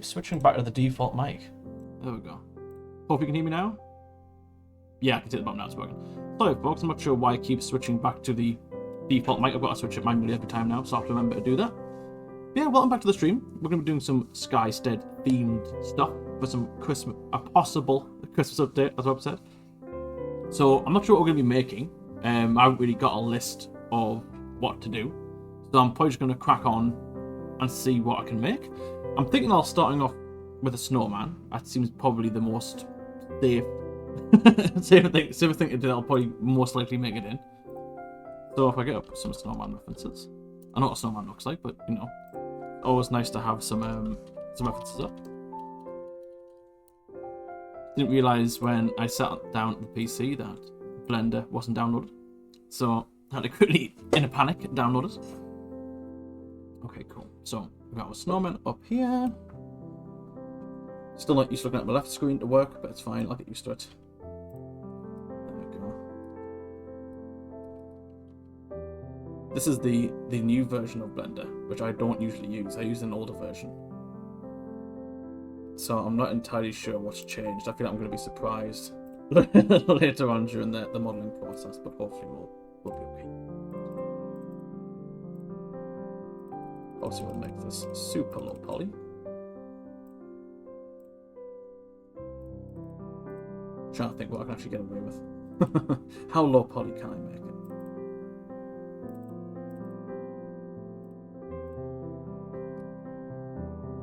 keeps switching back to the default mic. There we go. Hope you can hear me now. Yeah, I can see the button now, it's working. Sorry folks, I'm not sure why it keeps switching back to the default mic. I've got to switch it manually every time now, so I have to remember to do that. But yeah, welcome back to the stream. We're going to be doing some Skystead themed stuff for some Christmas, a possible Christmas update, as Rob said. So I'm not sure what we're going to be making. I haven't really got a list of what to do. So I'm probably just going to crack on and see what I can make. I'm thinking of starting off with a snowman. That seems probably the most safe safer thing to do. I'll probably most likely make it in. So if I get up some snowman references, I know what a snowman looks like, but you know, always nice to have some references up. Didn't realise when I sat down at the PC that Blender wasn't downloaded, so I had to quickly, in a panic, download it. Okay, cool. So we've got our snowman up here. Still not used to looking at my left screen to work, but it's fine. I'll get used to it. There we go. This is the new version of Blender, which I don't usually use. I use an older version. So I'm not entirely sure what's changed. I feel like I'm going to be surprised later on during the modelling process, but hopefully we'll be okay. Also, we'll make this super low poly. Trying to think what I can actually get away with. How low poly can I make it?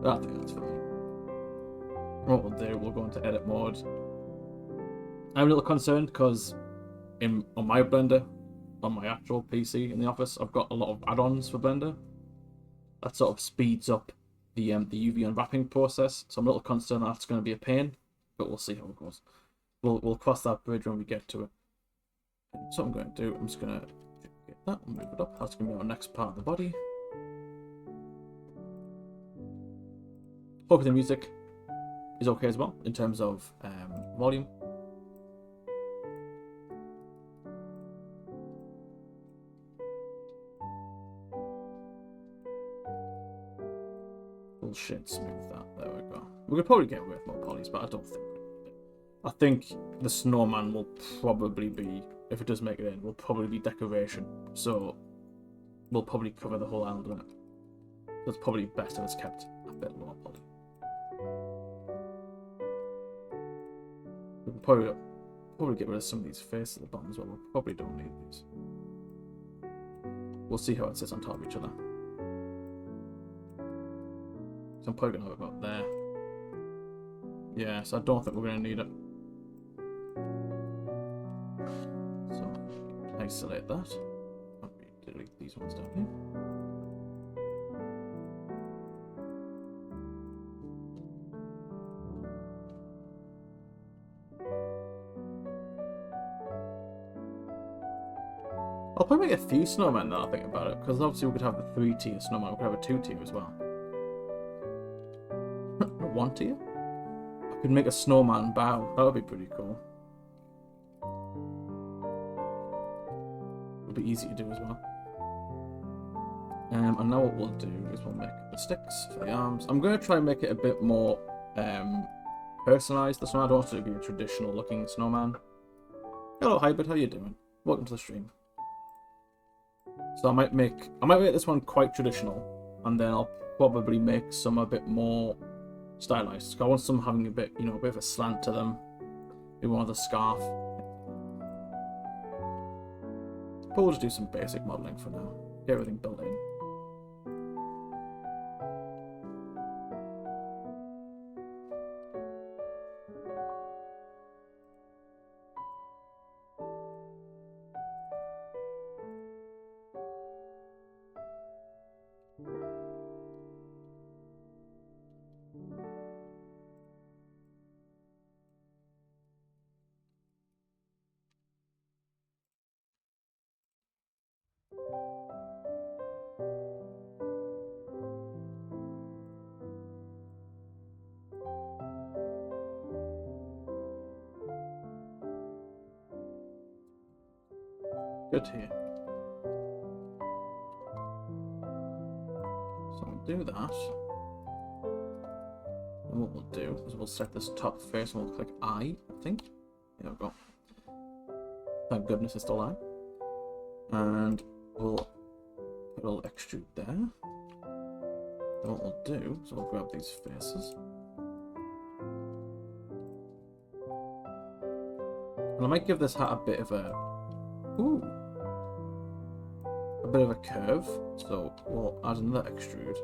I think that's fine. What we'll do, we'll go into edit mode. I'm a little concerned because on my Blender, on my actual PC in the office, I've got a lot of add-ons for Blender. That sort of speeds up the UV unwrapping process. So I'm a little concerned that that's going to be a pain, but we'll see how it goes. We'll cross that bridge when we get to it. So what I'm going to do, I'm just going to get that and move it up. That's going to be our next part of the body. Hopefully the music is okay as well in terms of volume. Bullshit, smooth that. There we go. We could probably get away with more polys, but I don't think we need it. I think the snowman will probably be, if it does make it in, will probably be decoration. So we'll probably cover the whole island with it. So it's probably best if it's kept a bit lower poly. We can probably get rid of some of these faces at the bottom as well. We probably don't need these. We'll see how it sits on top of each other. So I'm probably going to have it about there. Yeah, so I don't think we're going to need it. So, isolate that. Delete these ones down here. I'll probably make a few snowmen now I think about it, because obviously we could have the 3-tier snowman, we could have a 2-tier as well. Not 1-tier? I could make a snowman bow, that would be pretty cool. It would be easy to do as well. And now what we'll do is we'll make the sticks for the arms. I'm going to try and make it a bit more personalised. The snowman, I don't want it to be a traditional looking snowman. Hello Hybrid, how you doing? Welcome to the stream. So I might make this one quite traditional, and then I'll probably make some a bit more stylized. I want some having a bit, you know, a bit of a slant to them. Maybe one with a scarf. But we'll just do some basic modelling for now. Get everything built in. Good here. So I'll do that. And what we'll do is we'll set this top face and we'll click I think. There we go. Thank goodness it's still I. And we'll put a little extrude there. Then what we'll do is we'll grab these faces. And I might give this hat a bit of a curve. So we'll add another extrude.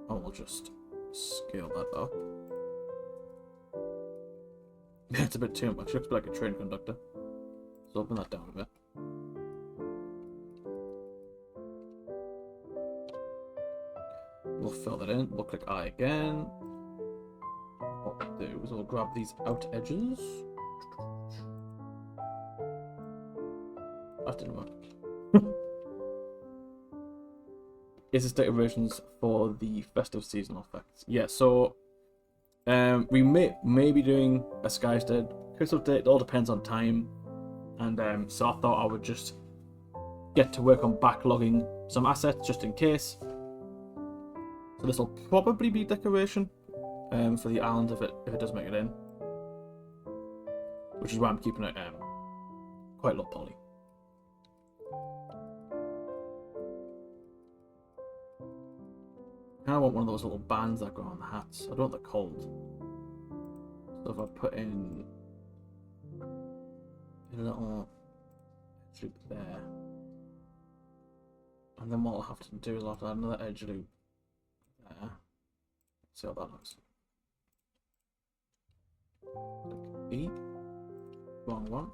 And we'll just scale that up. It's a bit too much. It looks like a train conductor. So open that down a bit. We'll fill that in. We'll click I again. What we'll do is we'll grab these out edges. That didn't work. Is this decorations for the festive seasonal effects? Yeah, so we may be doing a Skystead Christmas update. It all depends on time. And so I thought I would just get to work on backlogging some assets just in case. So this will probably be decoration for the island if it does make it in. Which is why I'm keeping it quite low poly. I want one of those little bands that go on the hats. I don't know what they're called. So if I put in a little loop there, and then what I'll have to do is I'll have to add another edge loop there. See how that looks. Click E. Wrong one.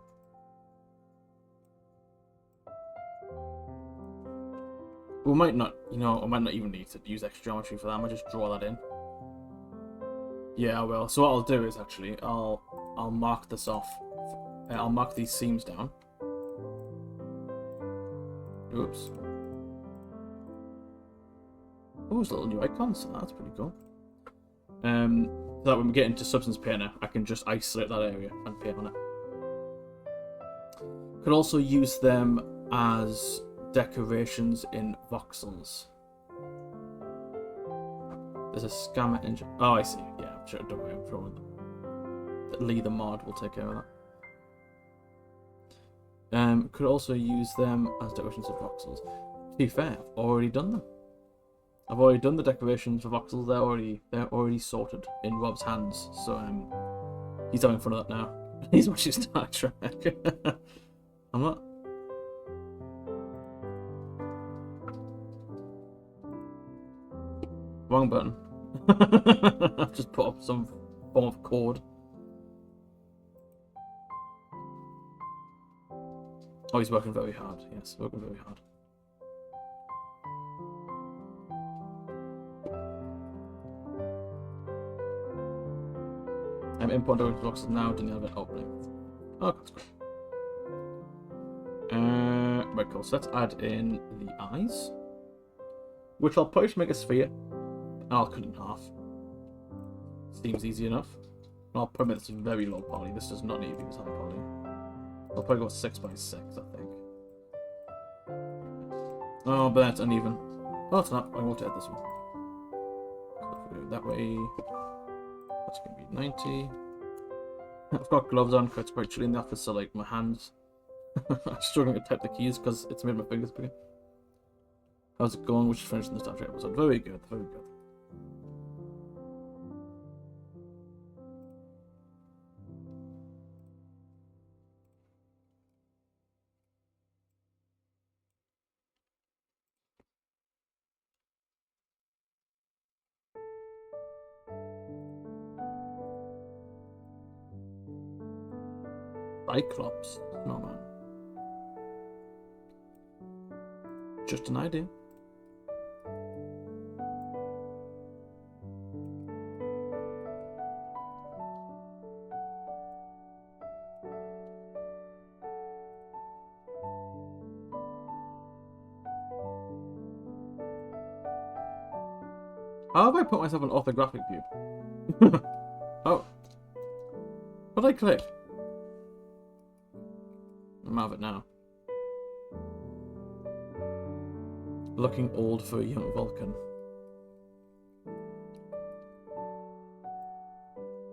We might not, I might not even need to use extra geometry for that. I might just draw that in. Yeah, I will. So what I'll do is actually, I'll mark this off. I'll mark these seams down. Oops. Oh, there's little new icons. So that's pretty cool. So that when we get into Substance Painter, I can just isolate that area and paint on it. Could also use them as decorations in Voxels. There's a scammer engine. Oh, I see. Yeah, I'm sure. Don't worry. I'm sure that Lee the mod will take care of that. Could also use them as decorations in Voxels. To be fair, I've already done them. I've already done the decorations for Voxels. They're already sorted in Rob's hands. So he's having fun of that now. He's watching Star Trek. I'm not. Wrong button. I've just put up some form of cord. Oh, he's working very hard. Yes, working very hard. I'm importing Voxels now. Didn't have an opening. Oh, that's great. Right, cool. So let's add in the eyes, which I'll probably just make a sphere. I'll cut it in half. Seems easy enough. I'll probably make this very low poly. This does not need to be this high poly. I'll probably go 6x6, I think. Oh, but that's uneven. Oh, it's not. I want to add this one. So if we do it that way, that's going to be 90. I've got gloves on because it's quite chilly in the office, so like my hands. I'm struggling to type the keys because it's made my fingers bigger. How's it going? Which is finishing the Star Trek episode. Very good, very good. Cyclops? No, man. Just an idea. How have I put myself in orthographic view? Oh. What did I click? I'm out of it now. Looking old for a young Vulcan.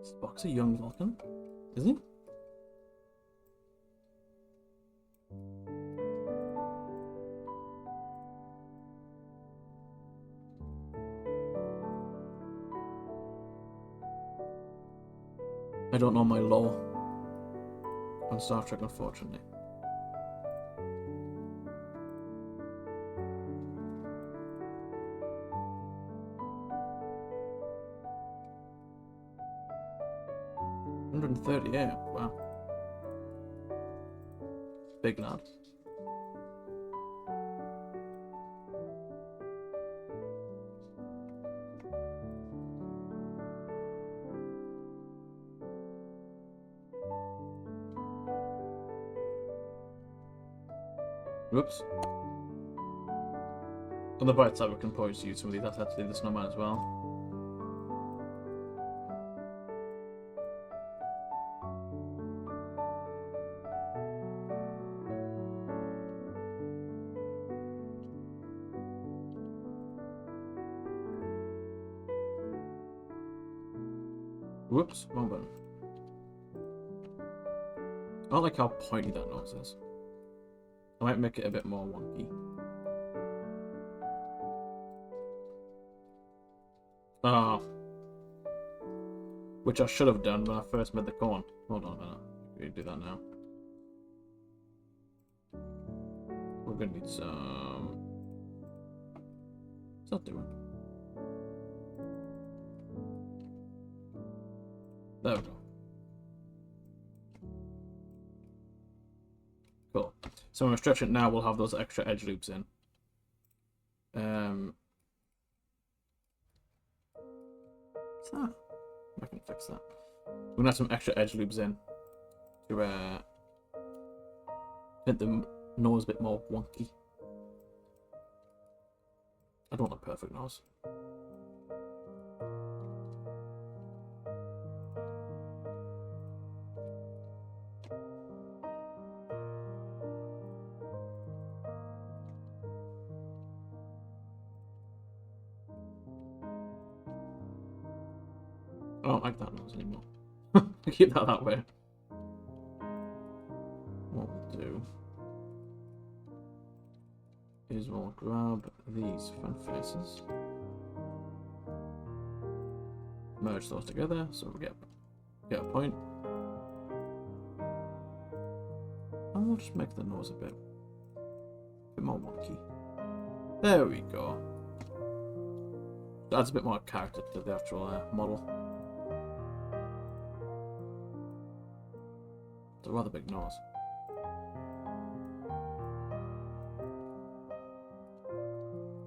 Spock's a young Vulcan, isn't he? I don't know my lore on Star Trek, unfortunately. $138, wow. Big lad. Whoops. On the bright side, we can probably use some of these assets to do the snowman as well. Whoops, wrong button. I don't like how pointy that nose is. I might make it a bit more wonky. Ah. Which I should have done when I first made the corn. Hold on a minute. We can do that now. We're gonna need some... What's that doing? There we go. Cool. So when we stretch it now, we'll have those extra edge loops in. What's that? I can fix that. We're gonna have some extra edge loops in to make the nose a bit more wonky. I don't want a perfect nose. I don't like that nose anymore. Keep that way. What we'll do is we'll grab these front faces, merge those together so we get a point, and we'll just make the nose a bit more wonky. There we go. Adds a bit more character to the actual model. It's a rather big nose.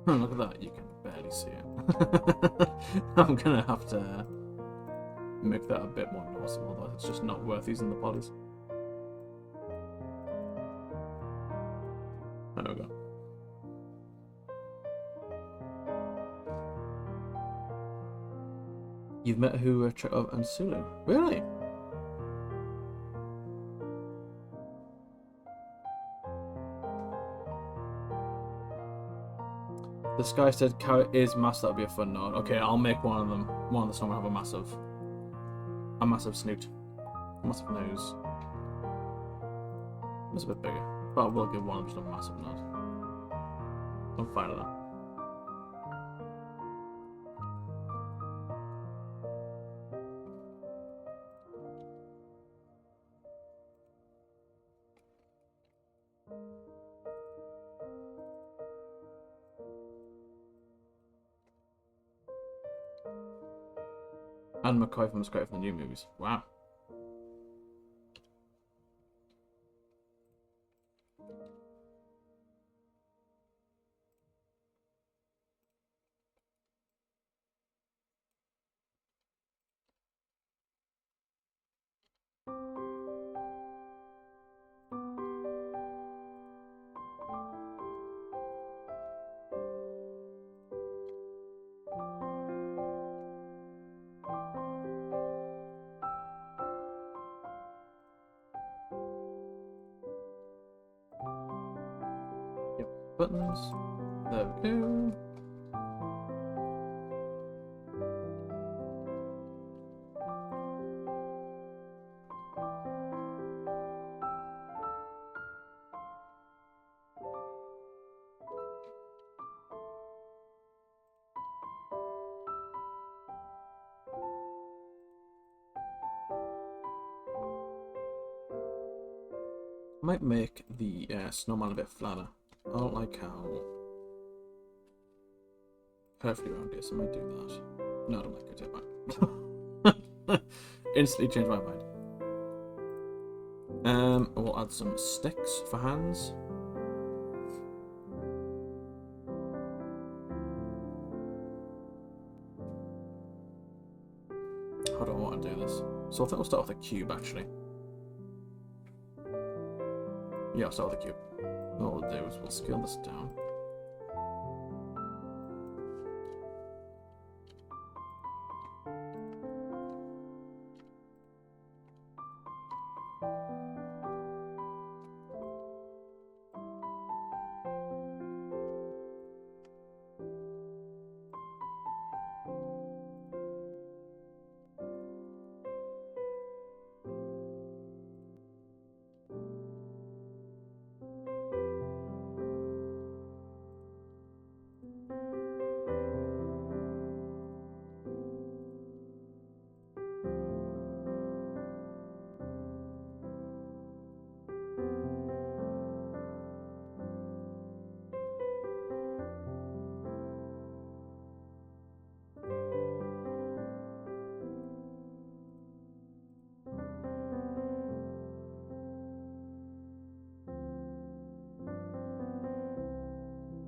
Look at that, you can barely see it. I'm gonna have to make that a bit more noticeable, otherwise it's just not worth using the bodies. There we go. You've met who Chekhov and Sulu? Really? The Skystead carrot is massive. That'd be a fun node. Okay, I'll make one of them. One of the songs will have a massive snoot, a massive nose. It's a bit bigger, but I will give one of them just a massive nose. I'm fine with that. And McCoy from Scrap from the new movies. Wow. Buttons. There we go. might make the snowman a bit flatter. I don't like how perfectly round it is, so I might do that. No, I don't like it. Instantly changed my mind. We'll add some sticks for hands. How do I want to do this? So I think we'll start with a cube, actually. Yeah, I'll start with a cube. What we'll do is we'll scale this down.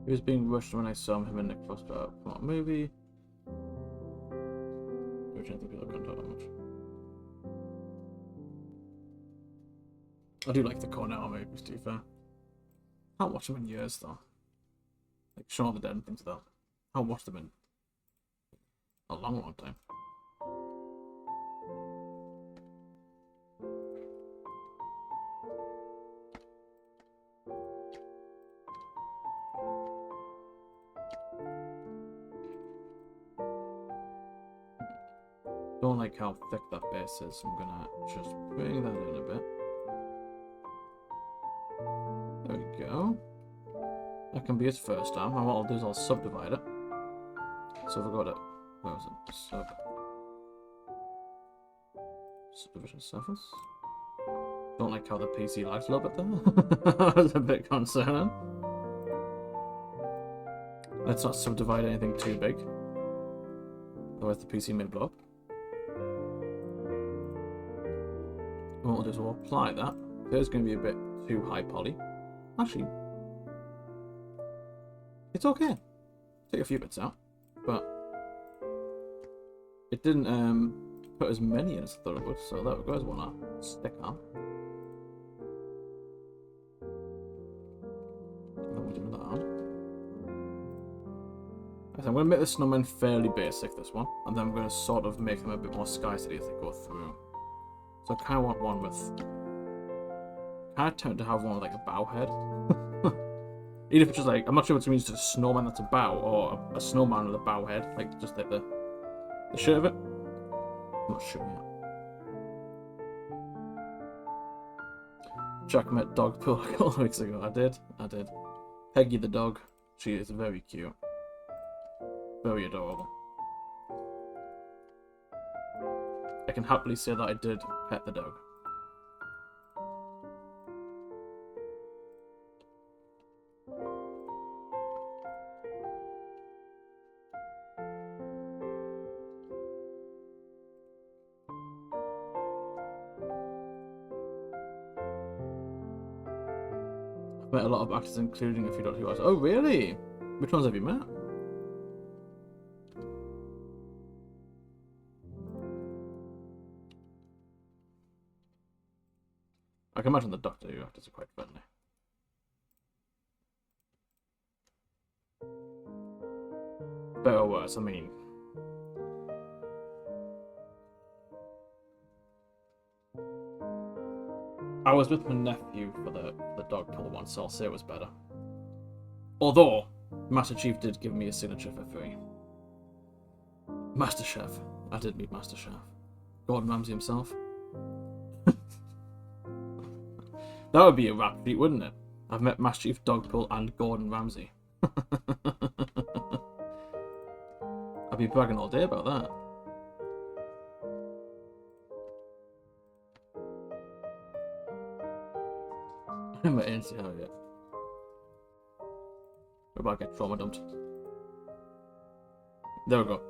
He was being rushed when I saw him in the crossbar movie. Which I think people can't talk that much. I do like the Cornell movies, to be fair. Can't watch them in years though. Like Shaun of the Dead and things like that. I haven't watched them in a long time. Don't like how thick that base is, so I'm gonna just bring that in a bit. There we go. That can be its first arm, and what I'll do is I'll subdivide it. So if I go to, where was it? Subdivision surface. Don't like how the PC lags a little bit there. That was a bit concerning. Let's not subdivide anything too big. Otherwise the PC may blow up. What we'll do is we'll apply that. There's going to be a bit too high poly. Actually, it's okay. Take a few bits out, but it didn't put as many in as I thought it would, so that goes one stick on. And then we'll do that on. So I'm going to make the snowmen fairly basic, this one, and then I'm going to sort of make them a bit more Skystead as they go through. So I kind of want one with... kind of tempted to have one with like a bow head. Even if it's just like... I'm not sure if it's going to be just a snowman that's a bow, or a snowman with a bow head. Like, just like the shape of it. I'm not sure yet. Jack met dog pool a couple of weeks ago. I did. Peggy the dog. She is very cute. Very adorable. I can happily say that I did pet the dog. I've met a lot of actors, including a few Doctor Who actors. Oh, really? Which ones have you met? I can imagine the Doctor Who actors are quite friendly. Better or worse, I mean... I was with my nephew for the dog pull once, so I'll say it was better. Although, Master Chief did give me a signature for free. Master Chef. I did meet Master Chef. Gordon Ramsay himself. That would be a rap feat, wouldn't it? I've met Master Chief Dogpull and Gordon Ramsay. I'd be bragging all day about that. I'm not into how yet. What about get trauma dumped? There we go.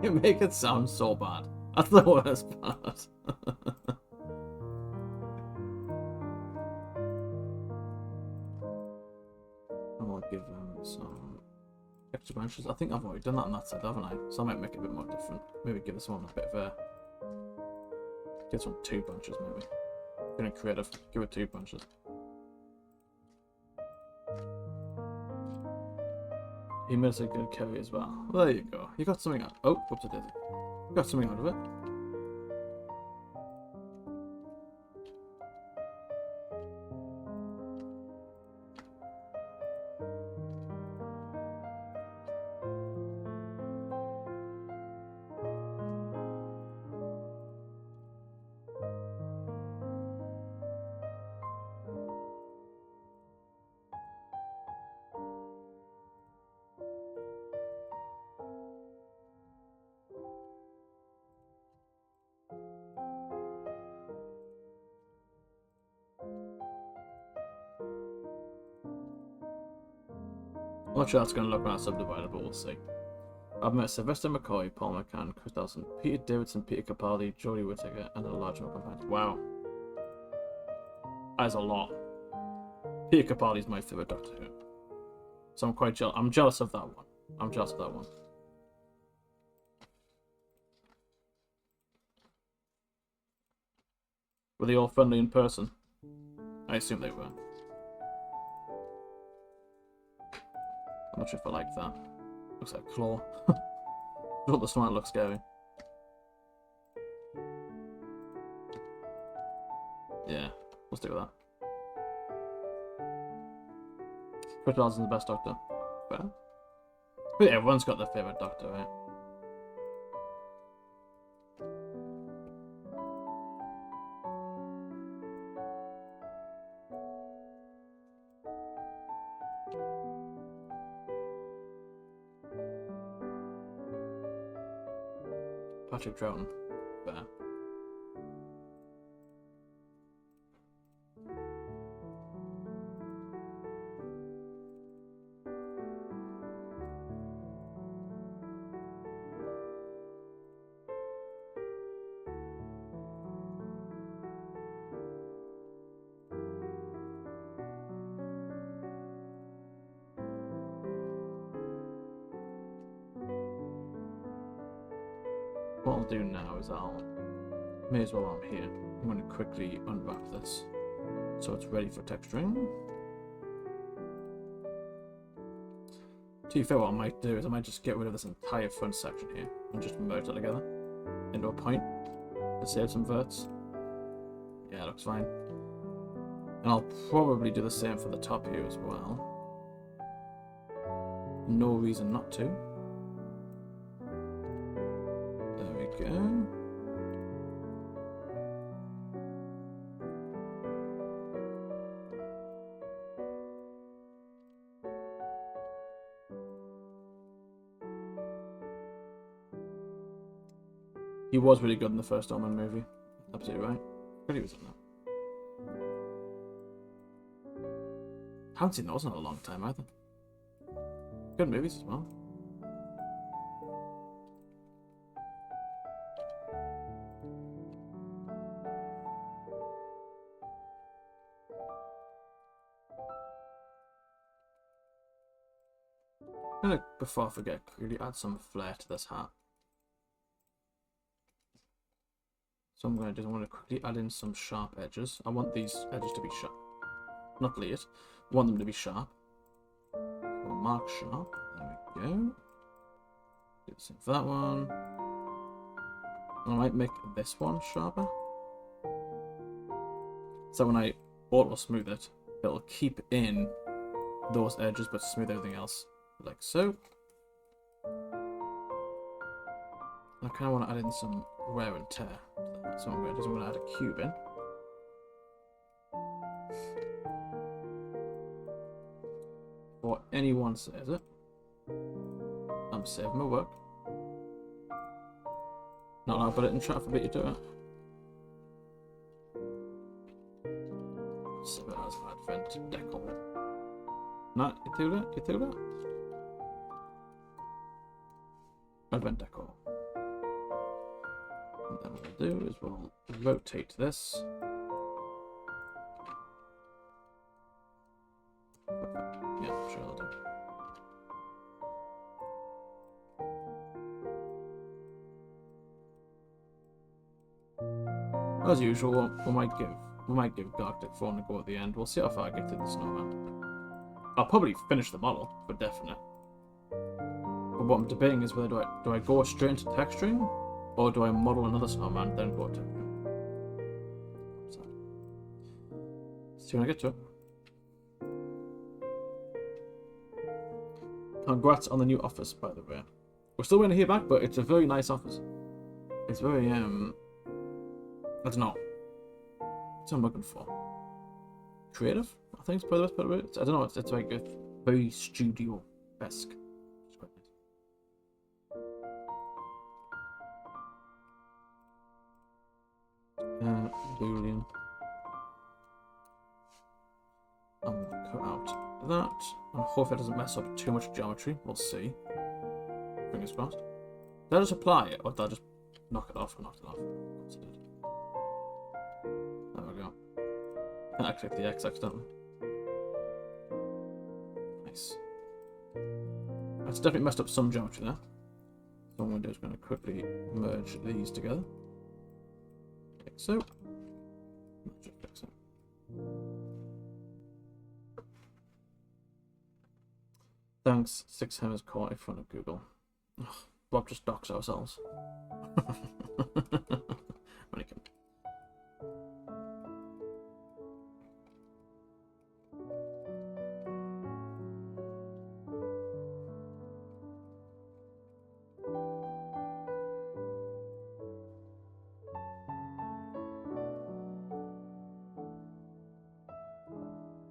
You make it sound so bad. That's the worst part. I'll give them some extra branches. I think I've already done that on that side, haven't I? So I might make it a bit more different. Maybe give this one a bit of a... Give this one 2 branches, maybe. Getting creative. Give it 2 branches. He made us a good curry as well. Well, there you go. You got something out. Oh, whoops, I did. You got something out of it. I'm not sure that's going to look when I subdivide it, but we'll see. I've met Sylvester McCoy, Paul McCann, Chris Dawson, Peter Davidson, Peter Capaldi, Jodie Whittaker, and a large number of companions. Wow. That is a lot. Peter Capaldi is my favourite Doctor Who. So I'm quite jealous. I'm jealous of that one. I'm jealous of that one. Were they all friendly in person? I assume they were. I'm not sure if I like that. Looks like a claw. I thought the smile looks scary. Yeah, we'll stick with that. Chris Darson's the best Doctor. Fair. But yeah, everyone's got their favourite Doctor, right? Patrick Troughton. Fair. What I'll do now is may as well while I'm here, I'm going to quickly unwrap this so it's ready for texturing. To be fair, what I might do is I might just get rid of this entire front section here and just merge it together into a point to save some verts. Yeah, looks fine. And I'll probably do the same for the top here as well. No reason not to. There we go. He was really good in the first Omen movie. Absolutely right. But he was in that. Haven't seen those in a long time either. Good movies as well. I'm gonna, before I forget, really add some flair to this hat. So I'm going to quickly add in some sharp edges. I want these edges to be sharp. Not laid. I want them to be sharp. So we'll mark sharp. There we go. Do the same for that one. And I might make this one sharper. So when I auto smooth it, it'll keep in those edges but smooth everything else. Like so. I kind of want to add in some wear and tear. So I'm going to add a cube in. before anyone says it. I'm saving my work. Not allowed to put it in chat for me to do it. Save it as advent decor. No, you do that? You do that? Advent decor. And then what we'll do is we'll rotate this. Yeah, sure I'll do. As usual, we might give Galactic 4 a go at the end. We'll see how far I get to the snowman. I'll probably finish the model for definite. But what I'm debating is whether do I go straight into texturing, or do I model another snowman then go to texturing? See when I get to it. Congrats on the new office, by the way. We're still waiting to hear back, but it's a very nice office. It's very I don't know. That's what I'm looking for. Creative, I think is probably the best part of it. I don't know, it's like a very studio-esque. It's quite nice. Boolean. I'm gonna cut out that, and hopefully it doesn't mess up too much geometry. We'll see. Fingers crossed. Did I just apply it, or did I just knock it off? I knocked it off. Of course I did. There we go. I clicked the X accidentally. Nice. That's definitely messed up some geometry there. So what I'm going to do is going to quickly merge these together. Like so. Just fix it. Thanks, 6 Hammers caught in front of Google. Ugh, Bob just docks ourselves. When he can.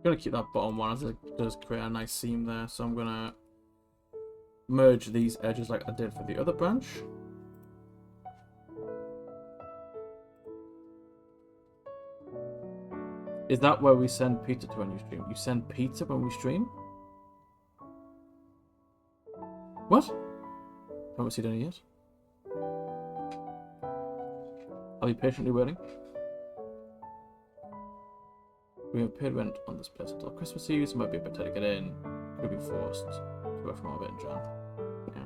I'm gonna keep that bottom one as it does create a nice seam there, so I'm gonna merge these edges like I did for the other branch. Is that where we send pizza to when you stream? You send pizza when we stream? What? Haven't seen any yet. Are you patiently waiting? We have paid rent on this place until Christmas Eve, so it might be a bit tight to get in. Could be forced to work from home a bit in Jan. Yeah.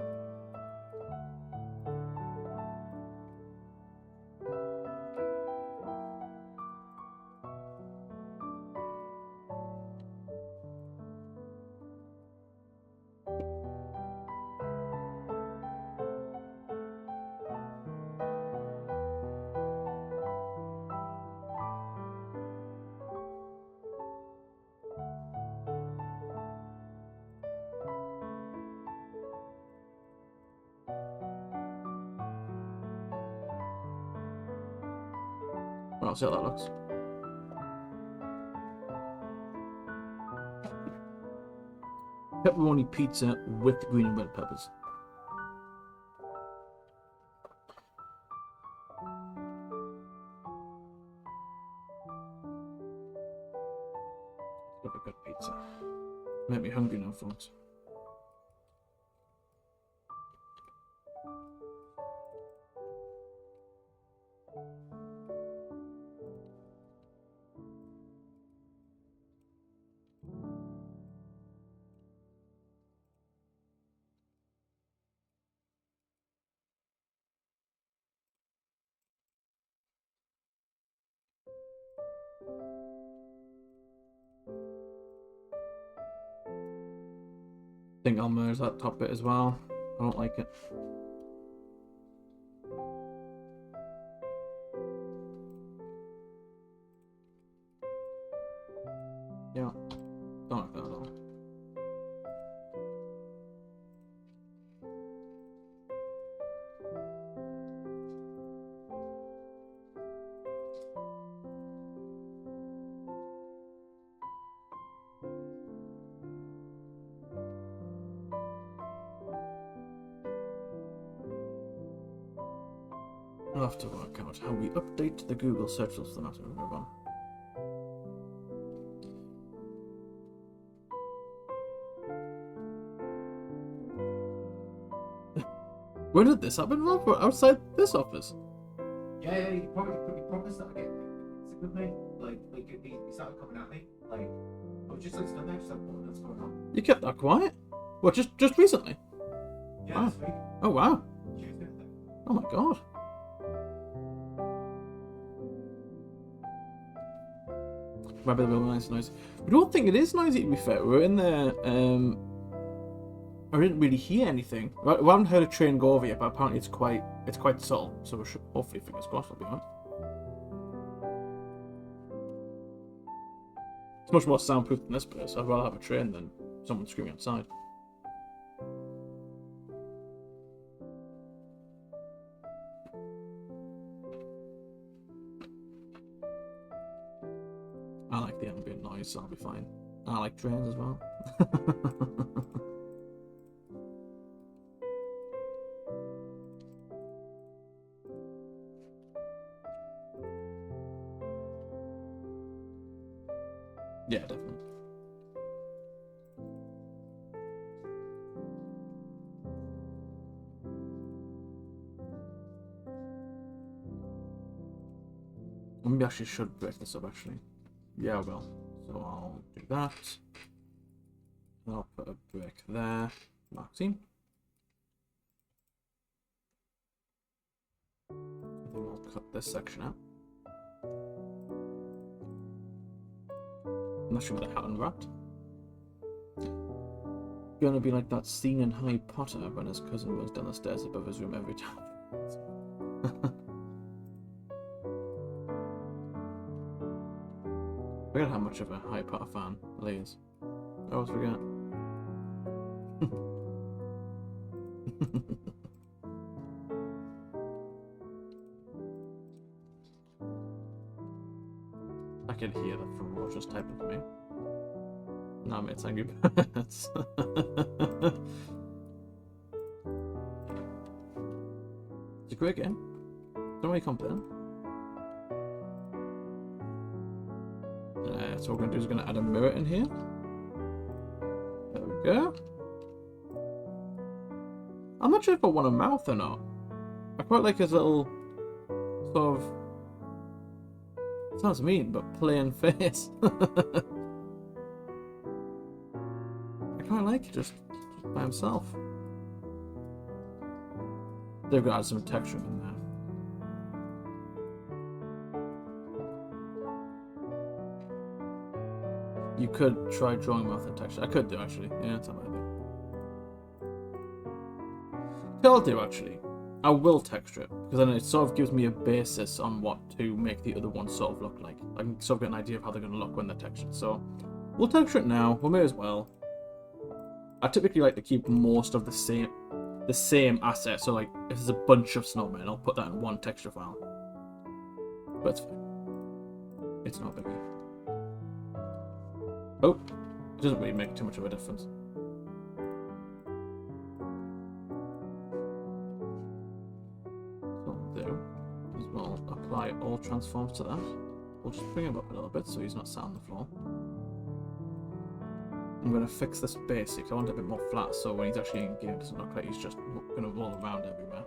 Well, I'll see how that looks. Pepperoni pizza with green and red peppers. Love a good pizza. Make me hungry now, folks. I think I'll merge that top bit as well. I don't like it. Yeah, don't like that at all. I'll have to work out how we update the Google search results for the matter. Move on. Where did this happen, Rob? Outside this office? Yeah, he probably started getting sick with me. Like he started coming at me. Like, I was just like stood there, just like, what's going on? You kept that quiet? What, just recently? Yeah, Wow. this week. Oh, wow. Tuesday, I think. Oh, my God. Might be a little nice noise. We don't think it is noisy, to be fair. We're in there, I didn't really hear anything. We haven't heard a train go over yet, but apparently it's quite subtle, so we should hopefully, fingers crossed, it'll be alright. It's much more soundproof than this place. I'd rather have a train than someone screaming outside. I like the ambient noise, so I'll be fine. I like trains as well. Yeah, definitely. Maybe I actually should break this up, actually. Yeah, I will. So I'll do that. I'll put a break there. Marketing. And then we'll cut this section out. I'm not sure where the hat unwrapped. Gonna be like that scene in Harry Potter when his cousin was down the stairs above his room every time. I forget how much of a Harry Potter fan Lee is. I always forget. I can hear that from Roger's typing to me. No, mate, it's Angry Birds. It's a great game. Don't really complain. So what we're going to do is going to add a mirror in here. There we go. I'm not sure if I want a mouth or not. I quite like his little sort of, sounds mean, but plain face. I quite like it just by himself. They've got to add some texture in there. You could try drawing mouth and texture. I could do, actually. Yeah, that's not bad. I'll do, actually. I will texture it, because then it sort of gives me a basis on what to make the other ones sort of look like. I can sort of get an idea of how they're going to look when they're textured. So, we'll texture it now. We may as well. I typically like to keep most of the same asset. So, like, if there's a bunch of snowmen, I'll put that in one texture file. But it's fine. It's not biggie. Oh, it doesn't really make too much of a difference. So what we'll do is we'll apply all transforms to that. We'll just bring him up a little bit so he's not sat on the floor. I'm going to fix this basic. I want it a bit more flat so when he's actually in game it doesn't look like he's just going to roll around everywhere.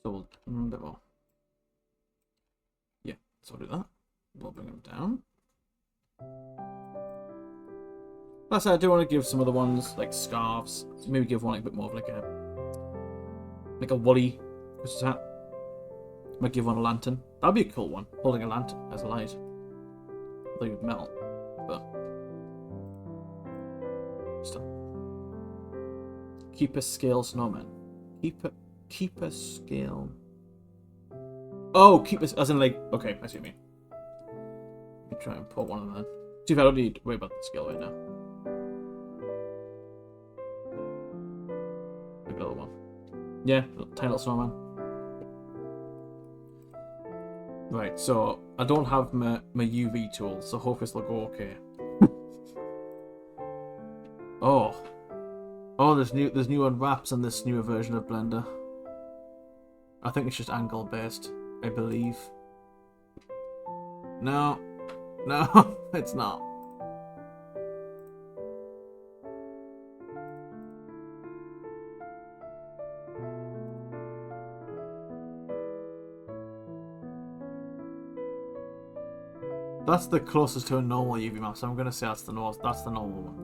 So we'll a bit more. Yeah, so we'll do that. We'll bring them down. Like I said, I do want to give some other ones like scarves. Maybe give one like a bit more of like a woolly Christmas hat. Might give one a lantern. That'd be a cool one. Holding a lantern as a light. I think it would melt, but still. Keep a scale snowman. Keep a scale. Oh, keep us as in like. Okay, I see what you mean. Let me try and pull one of them. See if I don't need to worry about the scale right now. Like a little one. Yeah, tiny little snowman. Right, so I don't have my UV tool, so hopefully this will go okay. Oh. Oh, there's new unwraps in this newer version of Blender. I think it's just angle based, I believe. No. No, it's not. That's the closest to a normal UV map, so I'm gonna say that's the normal one.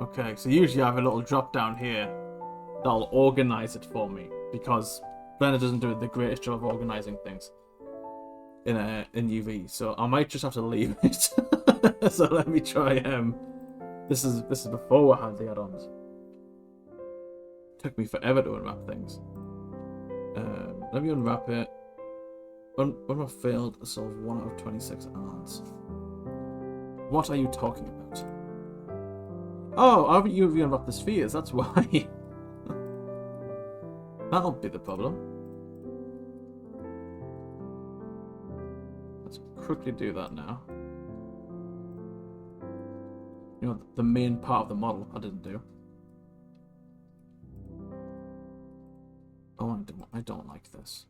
Okay, so usually I have a little drop down here that'll organize it for me, because Blender doesn't do the greatest job of organizing things in UV, so I might just have to leave it. So let me try. This is before I had the add-ons. Took me forever to unwrap things. Let me unwrap it. Unwrap failed to solve 1 out of 26 ads. What are you talking about? Oh, haven't you unwrapped the spheres? That's why. That'll be the problem. Let's quickly do that now. You know, the main part of the model I didn't do. Oh, I don't like this.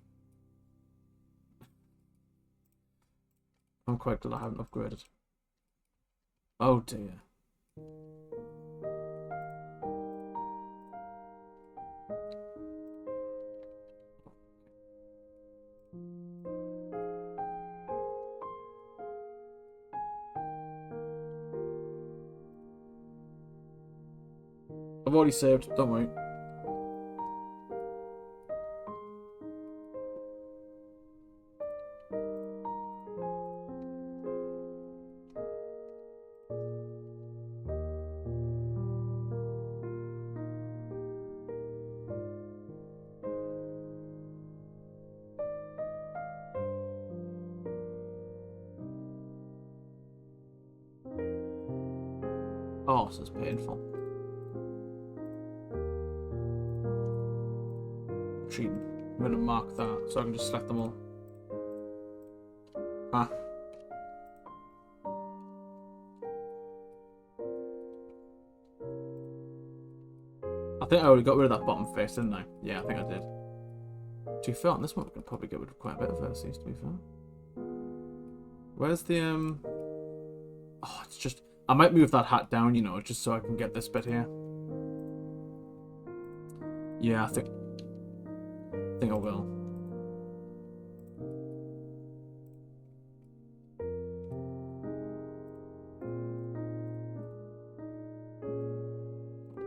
I'm quite glad I haven't upgraded. Oh dear. I've already saved, don't worry. Oh, this is painful. Cheating. I'm gonna mark that so I can just select them all. Ah. I think I already got rid of that bottom face, didn't I? Yeah, I think I did. To be fair, on this one we can probably get rid of quite a bit of vertices, to be fair. Where's the Oh, it's just I might move that hat down, you know, just so I can get this bit here. Yeah, I think I will.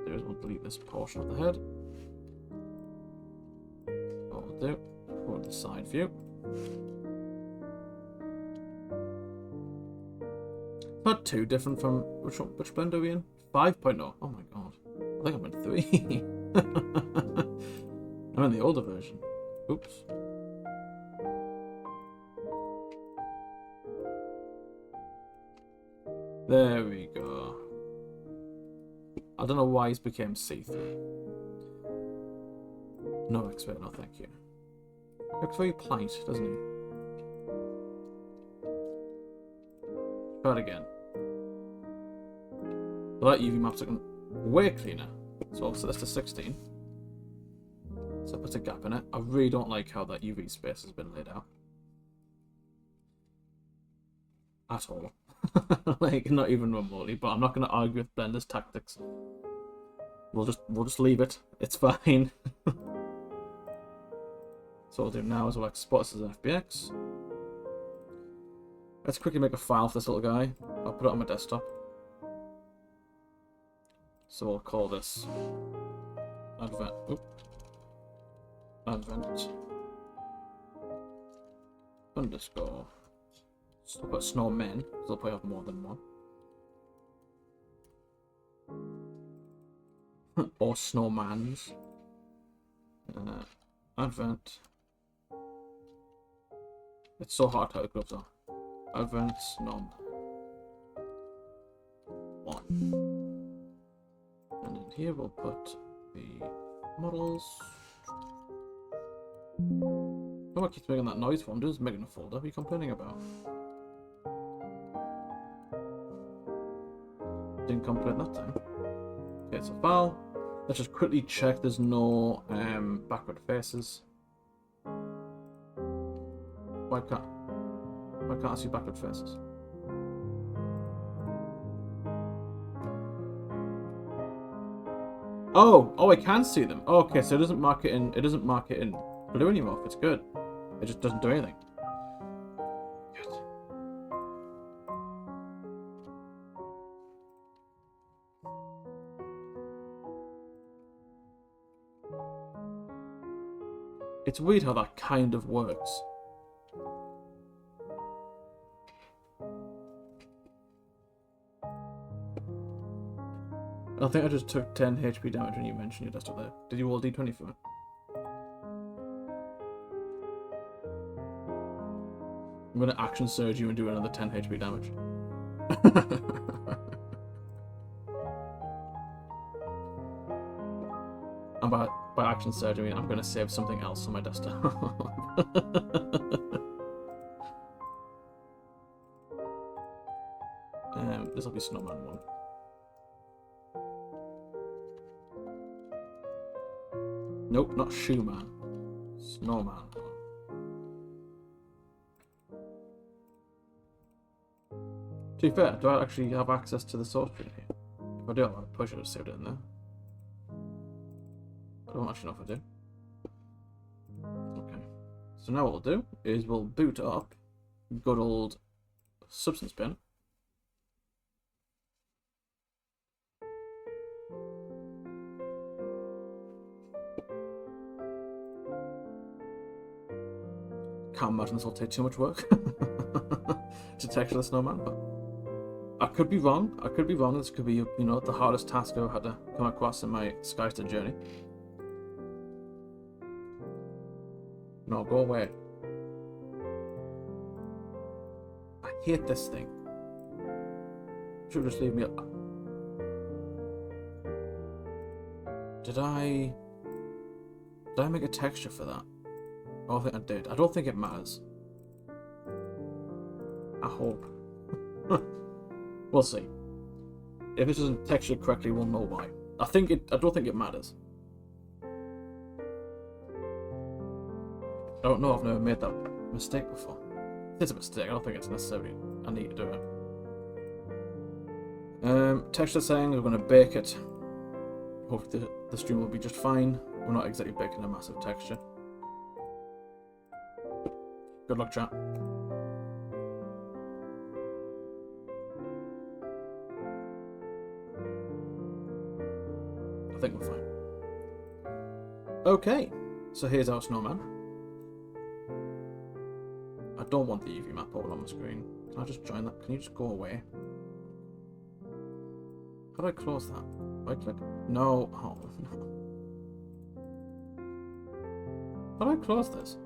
We'll delete this portion of the head. What we'll do, go to the side view. Not too different from which Blender are we in? 5.0. Oh my god. I think I'm in 3. I'm in the older version. Oops. There we go. I don't know why he's became see-through. No expert, no thank you. Looks very polite, doesn't he? Try it again. Well, that UV map's looking way cleaner. So I'll set this to 16. So put a gap in it. I really don't like how that UV space has been laid out. At all. Like, not even remotely, but I'm not going to argue with Blender's tactics. We'll just leave it. It's fine. So what I'll do now is we'll export this as an FBX. Let's quickly make a file for this little guy. I'll put it on my desktop. So we'll call this advent. Advent underscore. So I'll put snowmen, because they'll probably have more than one. Or snowmans. Advent. It's so hard how it goes on. Advent snom 1. And in here we'll put the models. Oh, it keeps making that noise for him. Just making a folder. What are you complaining about? Didn't complain that time. Okay, it's a foul. Let's just quickly check there's no backward faces. Why can't I see backward faces? Oh, I can see them. Oh, okay, so it doesn't mark it in blue anymore. It's good. It just doesn't do anything. Good. It's weird how that kind of works. I think I just took 10 HP damage when you mentioned your desktop there. Did you roll D20 for it? I'm gonna action surge you and do another 10 HP damage. And by action surge I mean I'm gonna save something else on my desktop. This will be Snowman 1. Nope, not Shoeman. Snowman. To be fair, do I actually have access to the source tree here? If I do, I probably should have saved it in there. I don't actually know if I do. Okay. So now what we'll do is we'll boot up good old substance bin. Can't imagine this will take too much work to texture the snowman, but I could be wrong. This could be, you know, the hardest task I've had to come across in my Skystead journey. No, go away. I hate this thing. Should just leave me up. Did I make a texture for that? I don't think I did. I don't think it matters. I hope. We'll see. If it isn't textured correctly, we'll know why. I don't think it matters. I don't know. I've never made that mistake before. It's a mistake. I don't think it's necessarily I need to do it. Texture saying we're going to bake it. Hopefully the stream will be just fine. We're not exactly baking a massive texture. Good luck, chat. I think we're fine. Okay, so here's our snowman. I don't want the UV map all on my screen. Can I just join that? Can you just go away? How do I close that? Right click? No. Oh, no. How do I close this?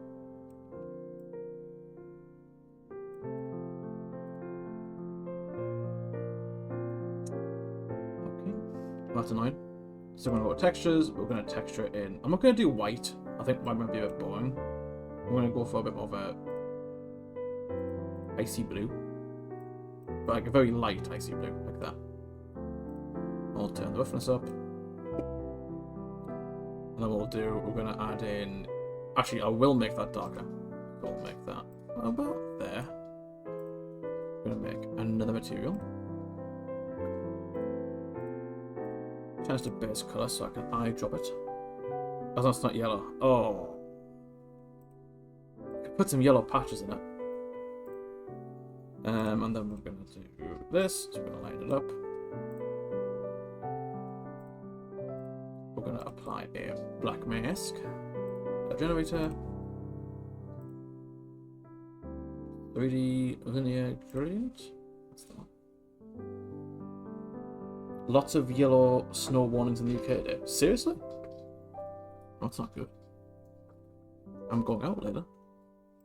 That's annoying. So we're going to go to textures, we're going to texture it in. I'm not going to do white. I think white might be a bit boring. I'm going to go for a bit more of a icy blue. But like a very light icy blue, like that. I'll turn the roughness up. And then what we'll do, we're going to add in... Actually, I will make that darker. I'll make that about there. I'm going to make another material. Change the base colour so I can eyedrop it. As long as it's not yellow. Oh. I could put some yellow patches in it. And then we're going to do this. So we're going to line it up. We're going to apply a black mask. A generator. 3D linear gradient. That's the one. Lots of yellow snow warnings in the UK today. Seriously? That's not good. I'm going out later.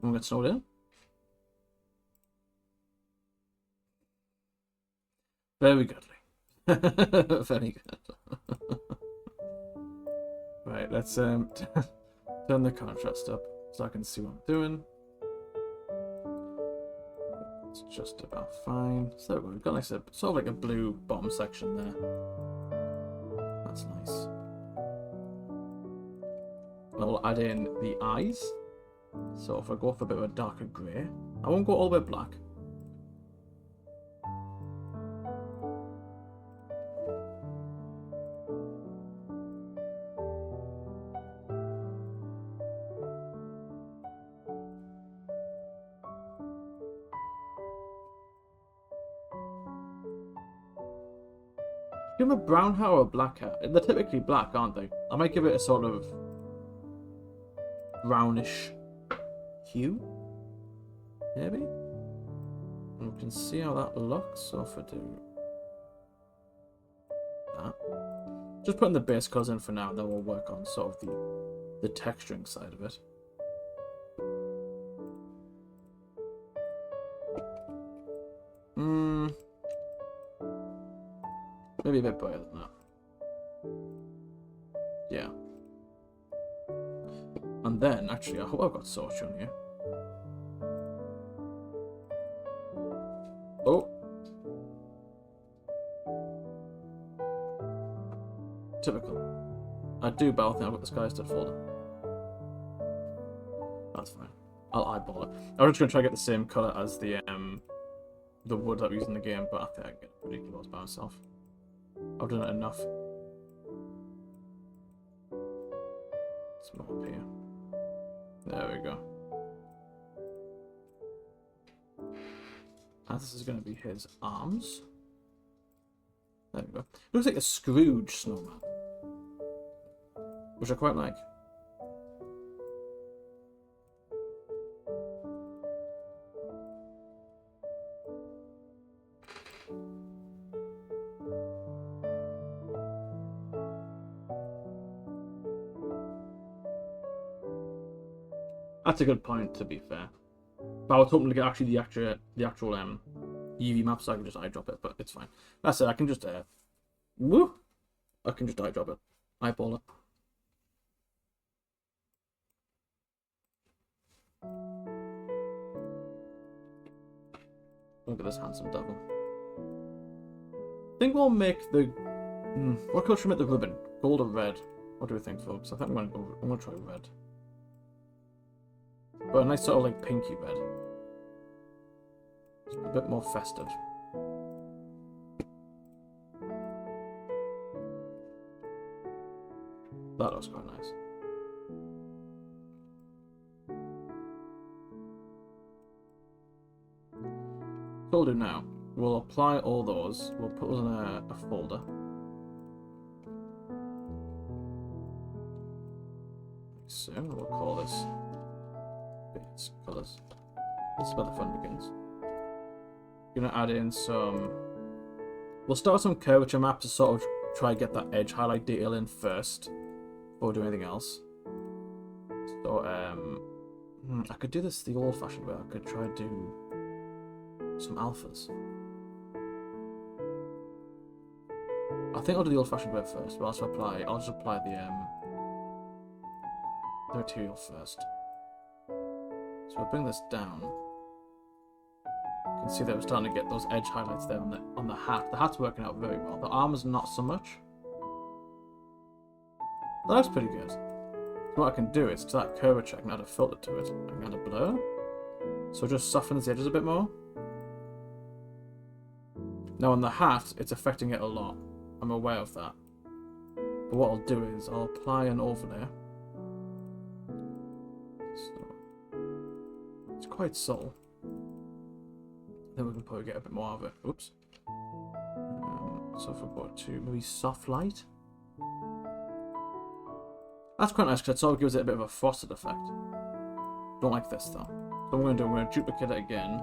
I'm going to get snowed in. Very goodly. Very good. Right, let's turn the contrast up so I can see what I'm doing. It's just about fine. So there we go. We've got like sort of like a blue bottom section there. That's nice. And we'll add in the eyes. So if I go for a bit of a darker grey, I won't go all the way black. Give them a brown hat or a black hat. They're typically black, aren't they? I might give it a sort of brownish hue, maybe? And we can see how that looks. So if I do that, just putting the base colours in for now, and then we'll work on sort of the texturing side of it. Maybe a bit brighter than that. Yeah. And then, actually, I hope I've got Sorcery on here. Oh. Typical. I do, but I think I've got the Skystead folder. That's fine. I'll eyeball it. I'm just going to try to get the same colour as the wood that we use in the game, but I think I can get it pretty close by myself. I've done it enough. It's more up here. There we go. And this is going to be his arms. There we go. Looks like a Scrooge snowman, which I quite like. That's a good point, to be fair. But I was hoping to get actually the actual UV map, so I can just eye drop it, but it's fine. That's it. I can just woo. I can just eye drop it, eyeball it. Look at this handsome devil. I think we'll make the what color should we make the ribbon? Gold or red? What do we think, folks? I think I'm gonna try red. But a nice sort of like pinky red. It's a bit more festive. That looks quite nice. So what we'll do now, we'll apply all those, we'll put those in a folder. So we'll call this bits, colours. This is where the fun begins. Gonna add in some. We'll start with some curvature map to sort of try and get that edge highlight detail in first before we do anything else. So I could do this the old-fashioned way. I could try to do some alphas. I think I'll do the old-fashioned way first, but I'll just apply the material first. So I'll bring this down. You can see that we're starting to get those edge highlights there on the hat. The hat's working out very well. The armor's not so much. That looks pretty good. So what I can do is, to that curvature, I can add a filter to it. I can add a blur. So it just softens the edges a bit more. Now on the hat, it's affecting it a lot. I'm aware of that. But what I'll do is, I'll apply an overlay. So, it's quite subtle. Then we can probably get a bit more of it. Oops. So if I go to maybe soft light. That's quite nice because it sort of gives it a bit of a frosted effect. Don't like this though. So what I'm going to do, I'm going to duplicate it again.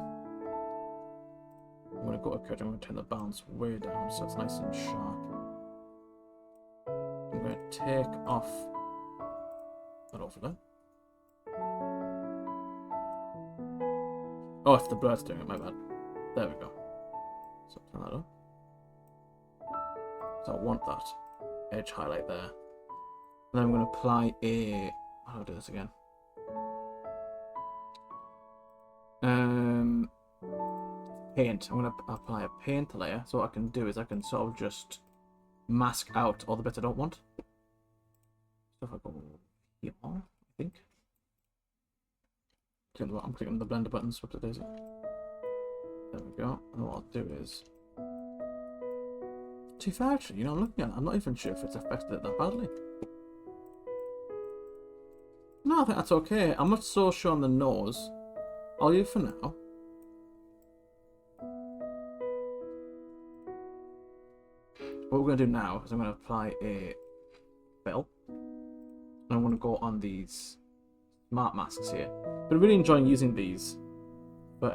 I'm going to go to cut, I'm going to turn the balance way down so it's nice and sharp. I'm going to take off that overlay. Oh, if the blur's doing it, my bad. There we go. So turn that up. So I want that edge highlight there. And then I'm going to apply a. How do I do this again? paint. I'm going to apply a paint layer. So what I can do is I can sort of just mask out all the bits I don't want. So if I go here, I think. I'm clicking the blender button, swap to daisy. There we go. And what I'll do is, to be fair, actually, you know, I'm looking at it, I'm not even sure if it's affected it that badly. No, I think that's okay. I'm not so sure on the nose. I'll leave it for now. What we're going to do now is I'm going to apply a fill. And I'm going to go on these smart masks here. Been really enjoying using these for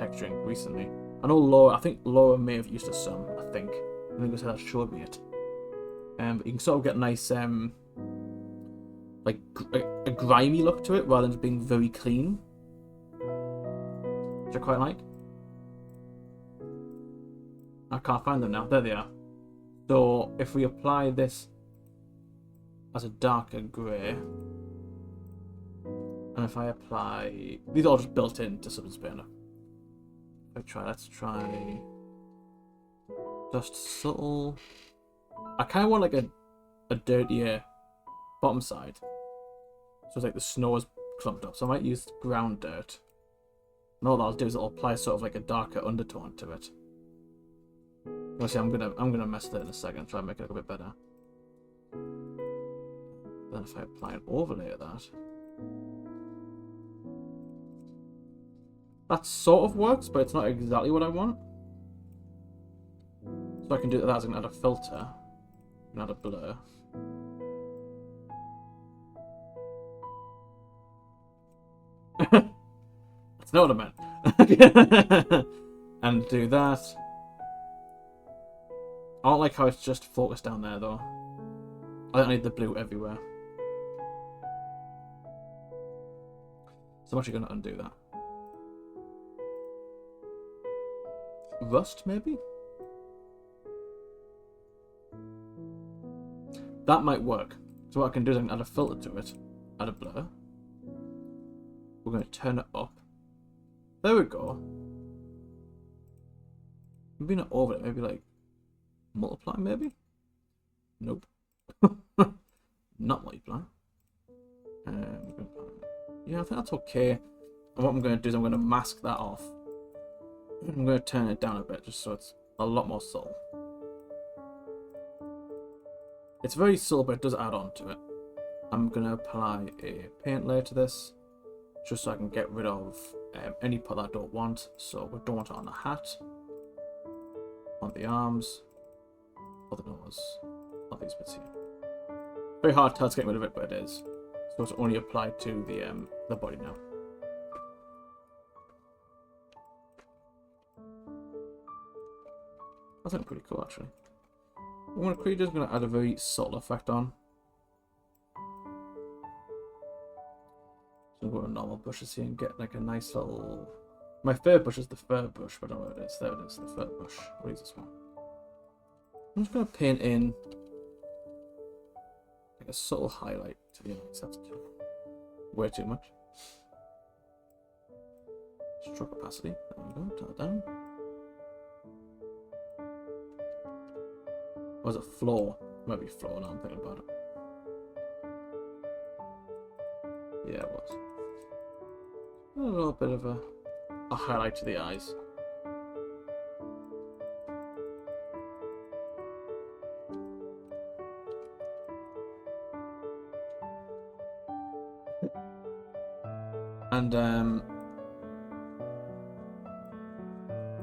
texturing recently. I know I think Laura may have used some, I think it was her that showed me it. But you can sort of get a nice like a grimy look to it rather than just being very clean, which I quite like. I can't find them now. There they are. So if we apply this as a darker grey, and if I apply, these are all just built into Substance Painter. Let's try just subtle. I kind of want like a dirtier bottom side, so it's like the snow is clumped up. So I might use ground dirt. And all that I'll do is I'll apply sort of like a darker undertone to it. Obviously, I'm gonna mess with it in a second and try and make it a bit better. Then if I apply an overlay of that. That sort of works, but it's not exactly what I want. So I can do that as I can add a filter and add a blur. That's not what I meant. And do that. I don't like how it's just focused down there though. I don't need the blue everywhere. So I'm actually going to undo that. Rust, maybe? That might work. So what I can do is I can add a filter to it, add a blur. We're going to turn it up. There we go. Maybe not over it, maybe like multiply, maybe? Nope. Not multiply. Yeah, I think that's okay. And what I'm going to do is I'm going to mask that off. I'm going to turn it down a bit just so it's a lot more subtle. It's very subtle, but it does add on to it. I'm going to apply a paint layer to this just so I can get rid of any part that I don't want. So we don't want it on the hat, on the arms, or the nose, on these bits here. Very hard to tell to get rid of it, but it is. So it's only applied to the body now. That's looking pretty cool, actually. What I'm going to quickly do is going to add a very subtle effect on. So I'm going to normal brushes here and get like a nice little. My favourite brush is the fur brush, but I don't know what it is. There it is, the fur brush. I'll use this one. I'm just going to paint in like a subtle highlight to the eyes. That's way too much. Stroke opacity. There we go. Turn it down. Or was it floor? Might be floor now I'm thinking about it. Yeah, it was. A little bit of a highlight to the eyes. And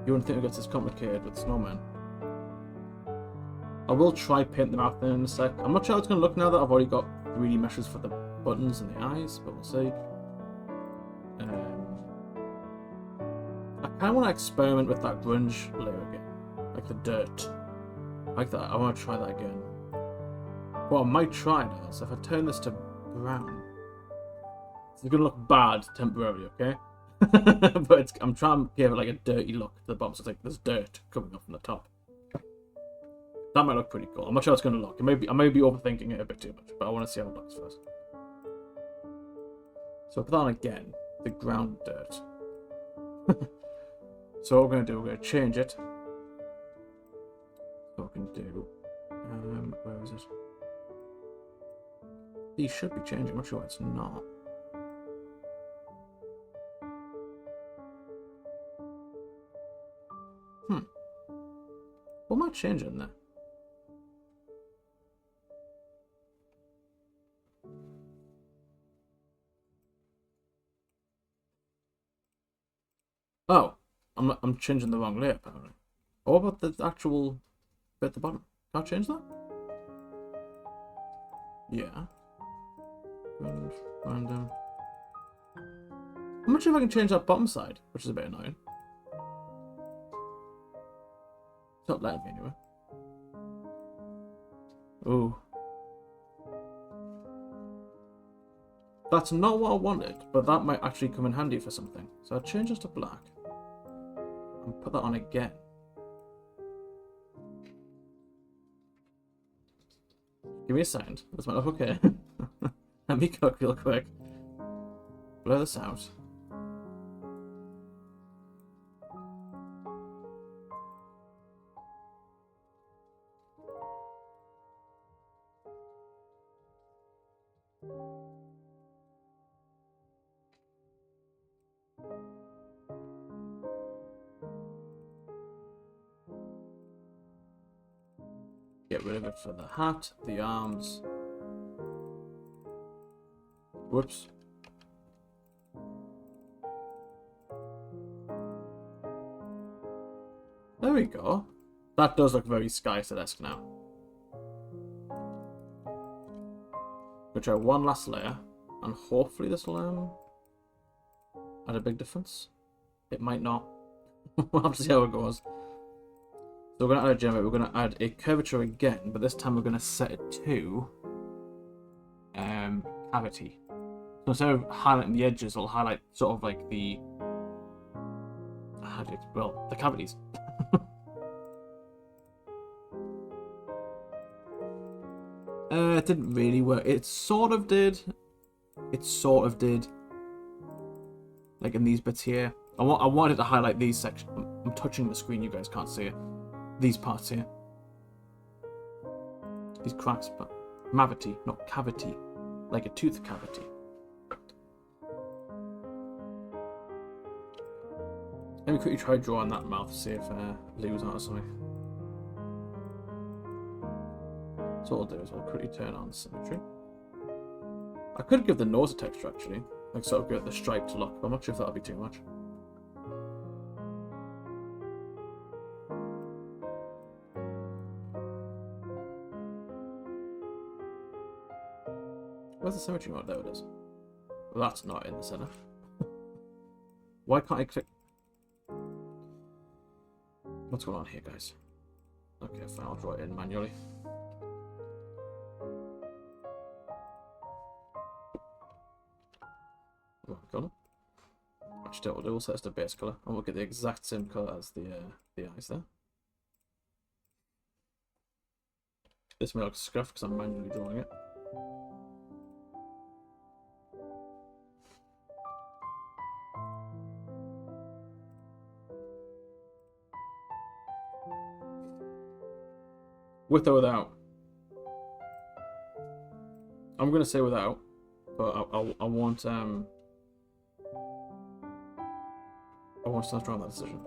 you wouldn't think it gets this complicated with snowmen. I will try paint them out there in a sec. I'm not sure how it's going to look now that I've already got 3D meshes for the buttons and the eyes, but we'll see. I kind of want to experiment with that grunge layer again, like the dirt. I like that. I want to try that again. What I might try now is if I turn this to brown, it's going to look bad temporarily, okay? But I'm trying to give it like a dirty look to the bottom, so it's like there's dirt coming up from the top. That might look pretty cool. I'm not sure how it's going to look. I may be overthinking it a bit too much, but I want to see how it looks first. So put that on again, the ground dirt. So what we're going to do, we're going to change it. What we can do, where is it? These should be changing, I'm not sure it's not. What might change in there? Oh, I'm changing the wrong layer apparently. What about the actual bit at the bottom? Can I change that? Yeah. And random. I'm not sure if I can change that bottom side, which is a bit annoying. It's not letting me anyway. Ooh. That's not what I wanted, but that might actually come in handy for something. So I'll change this to black. And put that on again. Give me a sound. This might look okay. Let me cook real quick. Blur this out. Get rid of it for the hat, the arms. Whoops. There we go. That does look very Skystead-esque now. We'll try one last layer, and hopefully this will add a big difference. It might not. We'll have to see how it goes. So we're going to add a generator, we're going to add a curvature again, but this time we're going to set it to cavity. So instead of highlighting the edges, it'll highlight sort of like the the cavities. It didn't really work. It sort of did. It sort of did. Like in these bits here. I wanted to highlight these sections. I'm touching the screen, you guys can't see it. These parts here. These cracks, but mavity, not cavity. Like a tooth cavity. Let me quickly try drawing that mouth, see if Lou's out or something. So what I'll do is I'll quickly turn on symmetry. I could give the nose a texture actually. Like sort of give it the striped look, but I'm not sure if that'll be too much. Where's the symmetry mode? There it is. Well, that's not in the center. Why can't I click? What's going on here, guys? Okay, fine, I'll draw it in manually. Wrong colour. Actually, what we'll do, we'll set this to base colour, and we'll get the exact same colour as the eyes there. This may look scuffed because I'm manually drawing it. With or without? I'm gonna say without, but I want to start drawing that decision.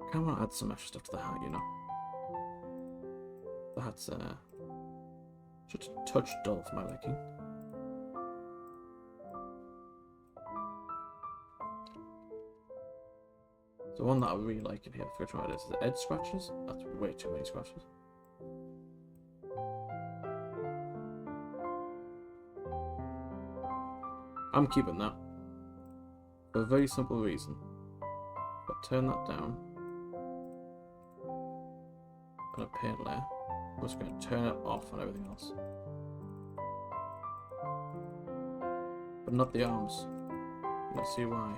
I kind of want to add some extra stuff to the hat, you know. The hat's just a touch dull for my liking. The one that I really like in here, I forget what it is the edge scratches. That's way too many scratches. I'm keeping that. For a very simple reason. If I turn that down, and a paint layer, I'm just going to turn it off on everything else. But not the arms. Let's see why.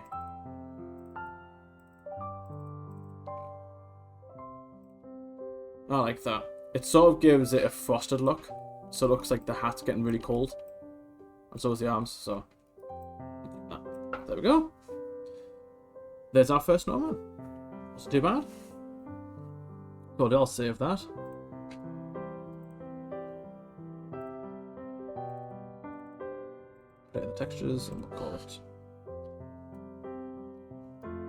I like that. It sort of gives it a frosted look. So it looks like the hat's getting really cold. And so is the arms, so... There we go. there's our first snowman. Wasn't too bad. Cool, I'll save that. Play the textures and we'll call it.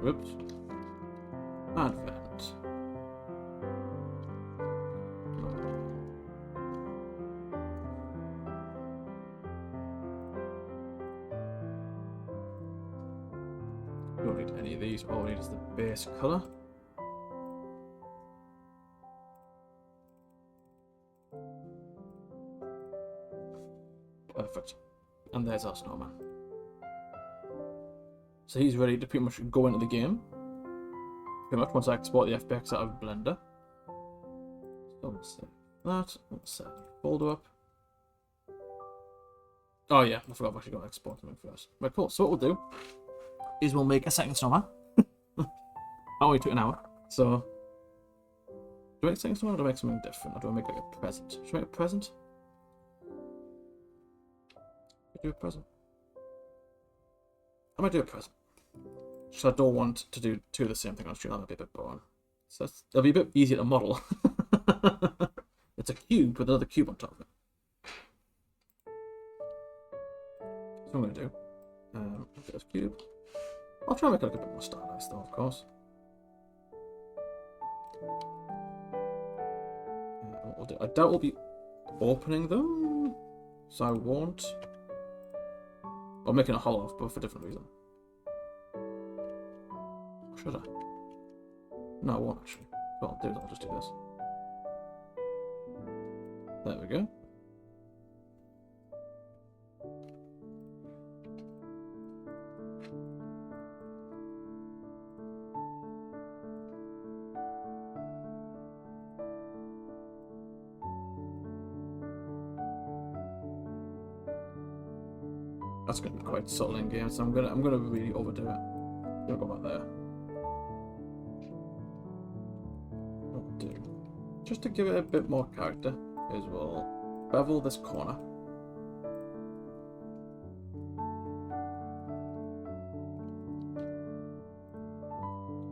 Whoops. Advent. Don't need any of these. All we need is the base color. Perfect. And there's our snowman. So he's ready to pretty much go into the game. Pretty much once I export the FBX out of Blender. So we'll save that. We'll set the folder up. Oh yeah, I forgot I've actually got to export something first. Right, cool. So what we'll do is we'll make a second snowman. That only took an hour. So do I make a second snowman or do I make something different? Or do I make like a present? Should I make a present? Do a present. I might do a present. So I don't want to do two of the same thing on stream. That'll be a bit boring. So it'll be a bit easier to model. It's a cube with another cube on top of it. So I'm going to do. Look at this cube. I'll try and make it look a bit more stylized though, of course. What we'll do. I doubt we'll be opening them, so I won't. Or making a hollow off, but for a different reason. Or should I? No, I won't actually. What I'll do is I'll just do this. There we go. That's going to be quite subtle in game, so I'm gonna really overdo it. Don't go back there. What we'll do, just to give it a bit more character, is we'll bevel this corner.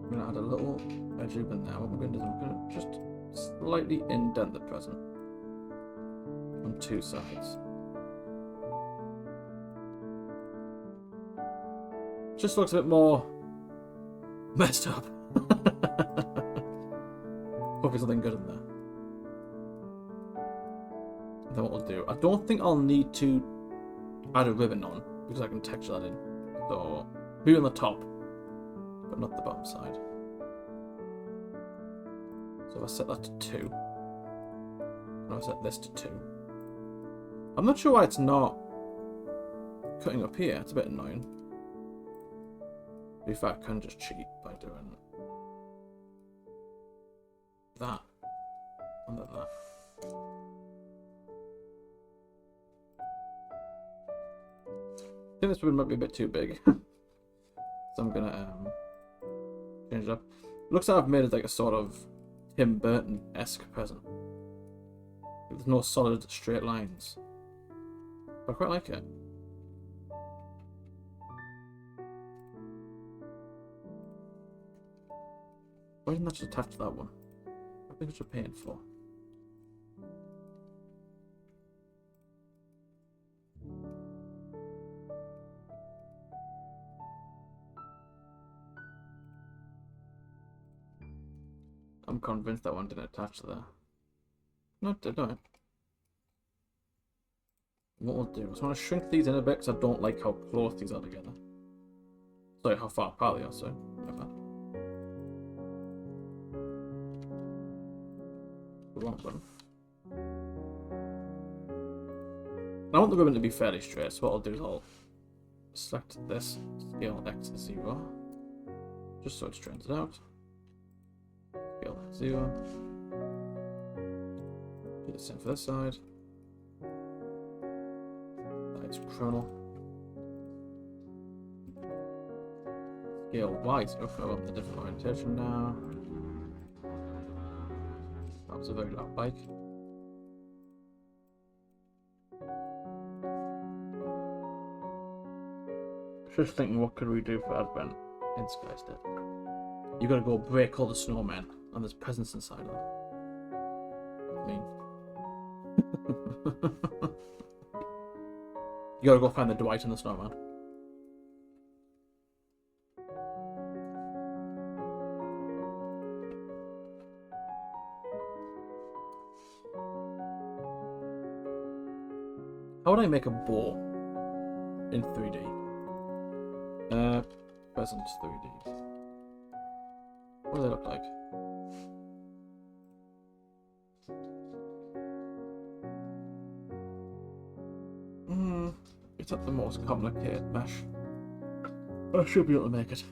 I'm gonna add a little edge in there. What we're gonna do is I'm gonna just slightly indent the present on two sides. Just looks a bit more messed up. Hopefully something good in there. And then what we'll do, I don't think I'll need to add a ribbon on because I can texture that in. So be on the top, but not the bottom side. So if I set that to 2, and I set this to 2. I'm not sure why it's not cutting up here. It's a bit annoying. To be fair, I can just cheat by doing that and then that. I think this one might be a bit too big, so I'm gonna change it up. Looks like I've made it like a sort of Tim Burton-esque present. There's no solid straight lines, but I quite like it. Why isn't that just attached to that one? I think it's a paying for. I'm convinced that one didn't attach to there. No, it did, don't. What we'll do is I want to shrink these in a bit because I don't like how close these are together. Sorry, how far apart they are, so like that. Wrong button. I want the ribbon to be fairly straight, so what I'll do is I'll select this, scale X to 0, just so it straightens it out. Scale that 0. Do the same for this side. That's criminal. Scale Y, so I want the different orientation now. That was a very loud bike. Just thinking, what could we do for Advent? in Skystead. You gotta go break all the snowmen, and there's presents inside of them. I mean, you gotta go find the Dwight and the snowman. How would I make a bow in 3D? Presents 3D. What do they look like? It's not the most complicated mesh. I should be able to make it.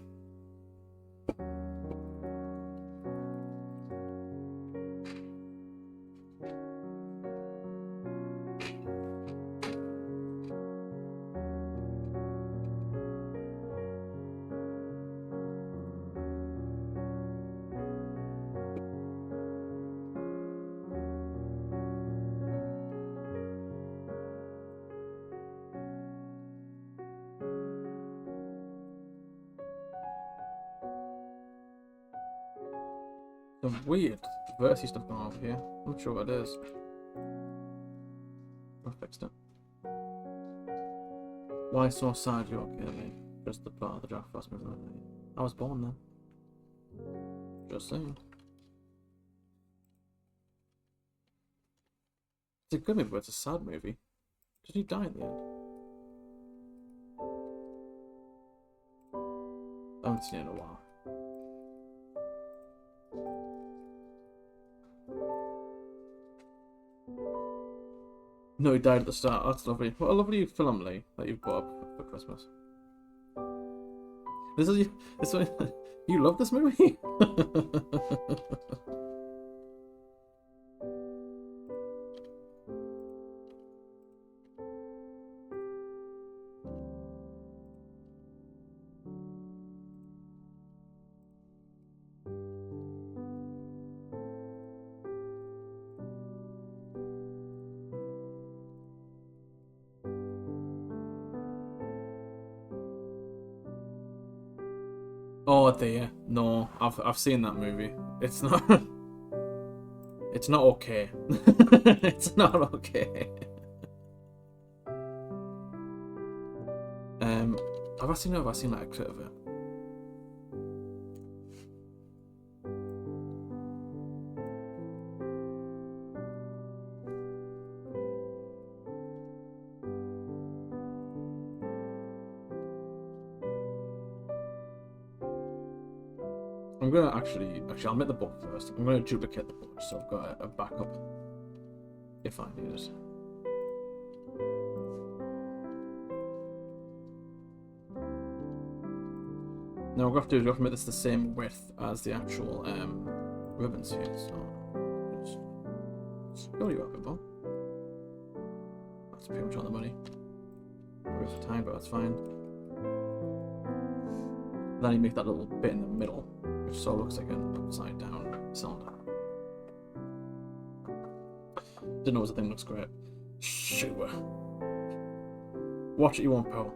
Some weird Versi stuff going on over here. I'm not sure what it is. I fixed it. Why so sad you okay me? Just the part of the draft fast movie. I was born then. Just saying. It's a good movie, but it's a sad movie. Did he die in the end? I haven't seen it in a while. No, he died at the start. That's lovely. What a lovely film, Lee, that you've bought up for Christmas. This is you love this movie? Oh dear, no, I've seen that movie. It's not it's not okay. It's not okay. Have I seen like a clip of it? I'm gonna actually I'll make the book first. I'm gonna duplicate the book so I've got a backup if I need it. Now what we're gonna have to make this the same width as the actual ribbons here. So just go you up a bit more. That's pretty much all the money. Worth the time, but that's fine. Then you make that little bit in the middle, which sort of looks like an upside down cylinder. Didn't know it was a thing, looks great. Sure. Watch what you want, pal.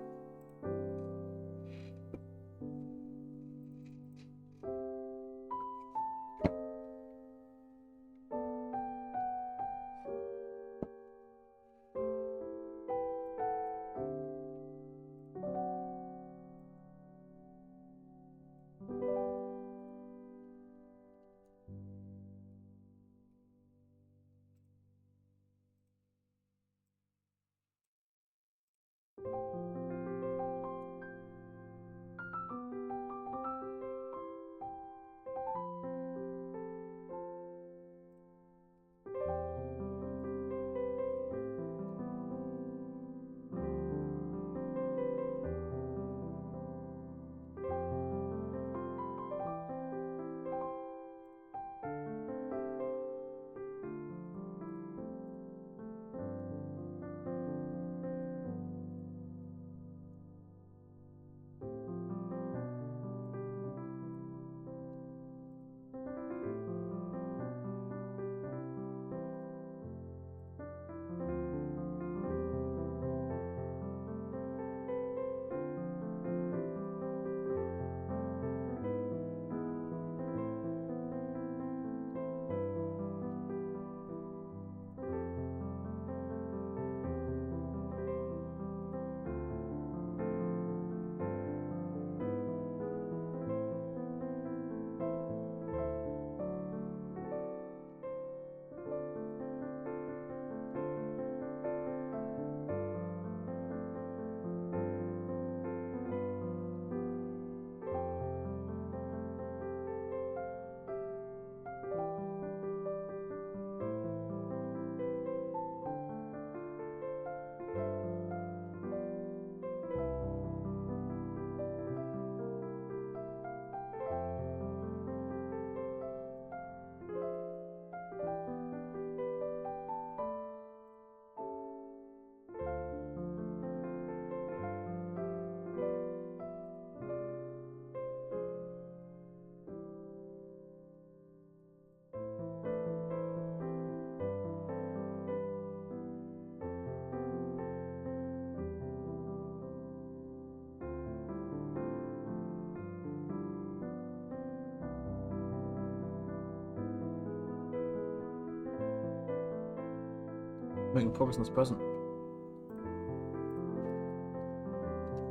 Making progress in this present.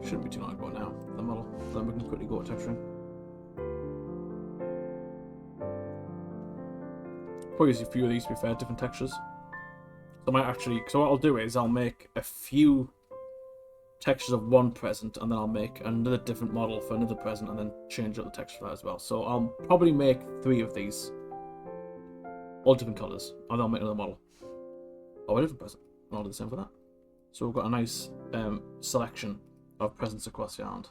Shouldn't be too long ago now, the model. Then we can quickly go to texturing. Probably use a few of these to be fair, different textures. So I might actually, so what I'll do is I'll make a few textures of one present, and then I'll make another different model for another present, and then change up the texture for that as well. So I'll probably make 3 of these, all different colors, and then I'll make another model. Or a different present, and I'll do the same for that. So we've got a nice selection of presents across the island.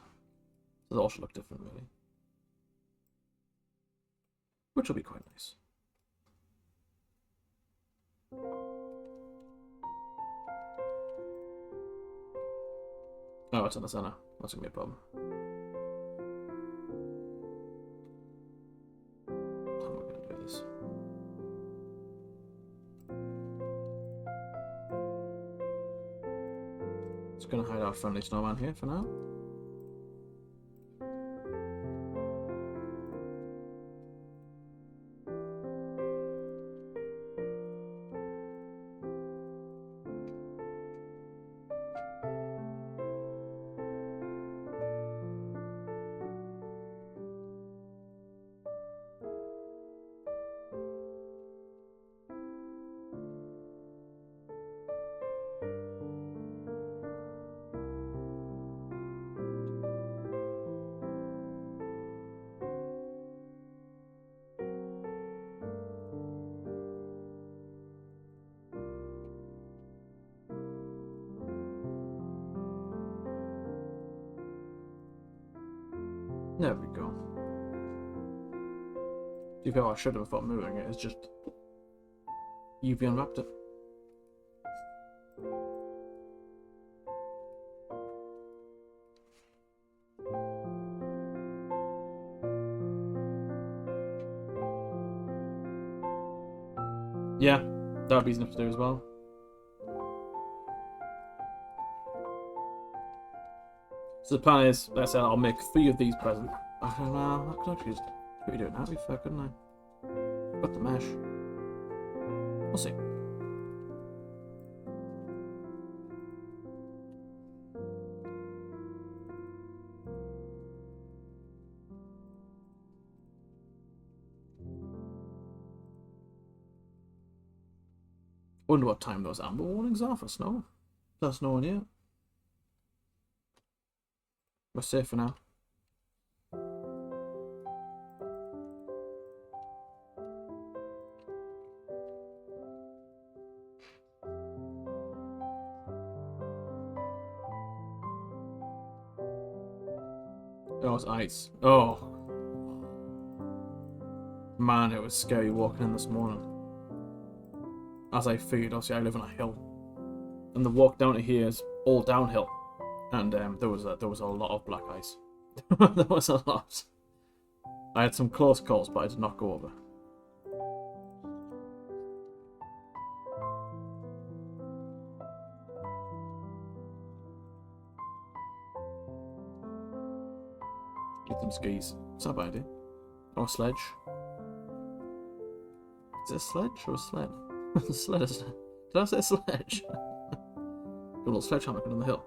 So they all should look different, really. Which will be quite nice. Oh, it's in the center. That's gonna be a problem. How am I gonna do this? Just gonna hide our friendly snowman here for now. There we go. You feel I should have thought moving it is just UV unwrapped it. Yeah, that would be easy enough to do as well. So the plan is, like I said, I'll make 3 of these presents. I don't know, I could actually just do it now, to be fair, couldn't I? Got the mesh. We'll see. Wonder what time those amber warnings are for snow. There's no one yet. We're safe for now. Oh, it's ice. Oh. Man, it was scary walking in this morning. As I figured, obviously I live on a hill. And the walk down to here is all downhill. And there was a lot of black ice. There was a lot. I had some close calls, but I did not go over. Get some skis. It's not a bad idea. Or a sledge. Is it a sledge or a sled? A sled, isn't it? Did I say a sledge? A little sledgehammer on the hill.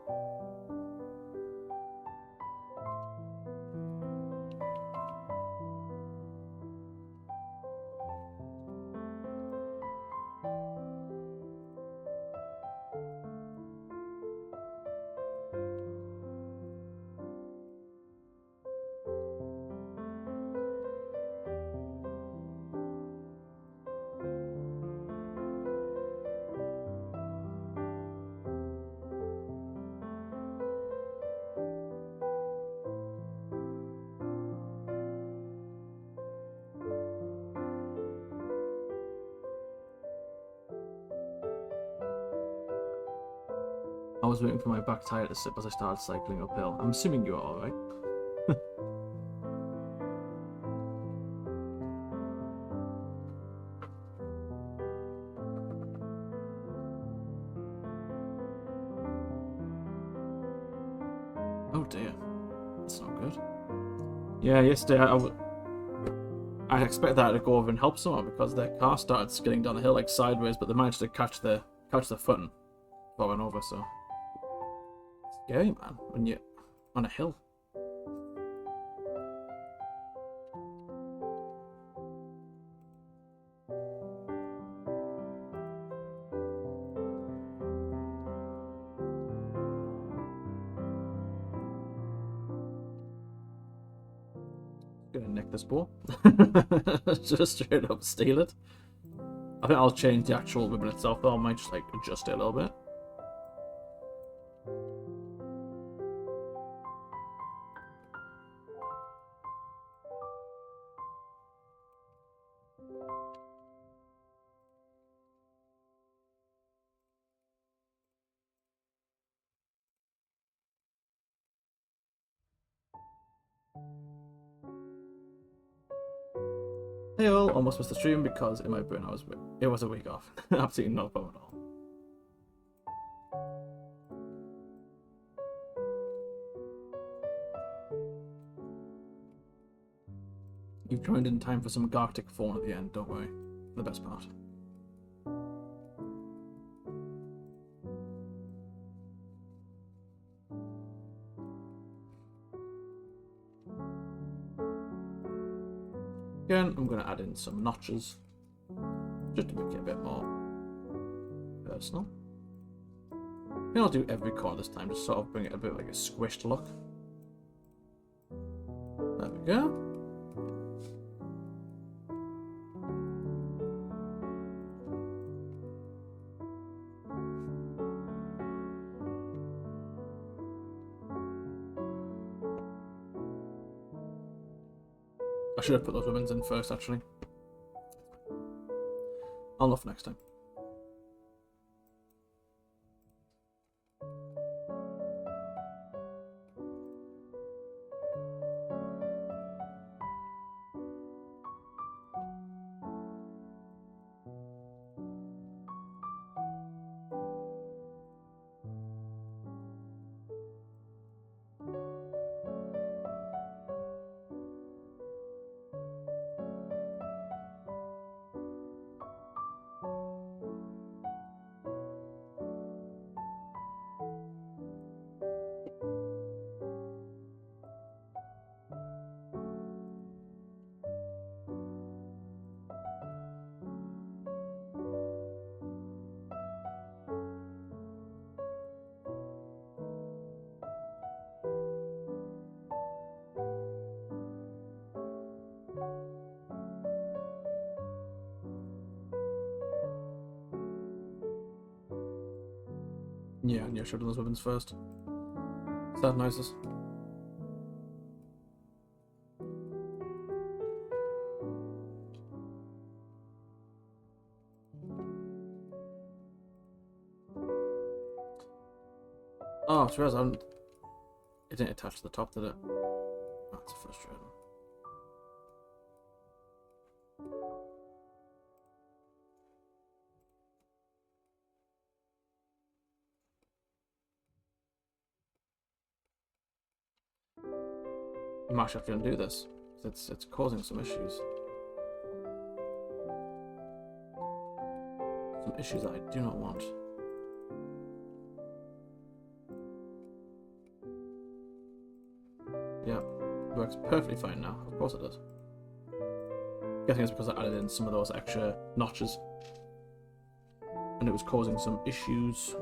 I was waiting for my back tire to slip as I started cycling uphill. I'm assuming you're alright. Oh dear. That's not good. Yeah, yesterday I expect that to go over and help someone because their car started skidding down the hill like sideways, but they managed to catch the catch the footing before I went over, so it's scary, man, when you're on a hill. Gonna nick this bow. Just straight up steal it. I think I'll change the actual ribbon itself though. I might just like adjust it a little bit. Hey all, almost missed the stream because in my brain it was a week off. Absolutely no problem at all. You've joined in time for some Garctic fawn at the end, don't worry. The best part. Again, I'm going to add in some notches, just to make it a bit more personal. I think I'll do every corner this time, just sort of bring it a bit like a squished look. There we go. I should have put those ribbons in first, actually. I'll know for next time. Yeah, and I should have done those ribbons first. Is that nicest? Oh, I suppose it didn't attach to the top, did it? That's frustrating. I'm actually going to do this. It's causing some issues. Some issues that I do not want. Yeah, works perfectly fine now. Of course it does. Guessing it's because I added in some of those extra notches. And it was causing some issues.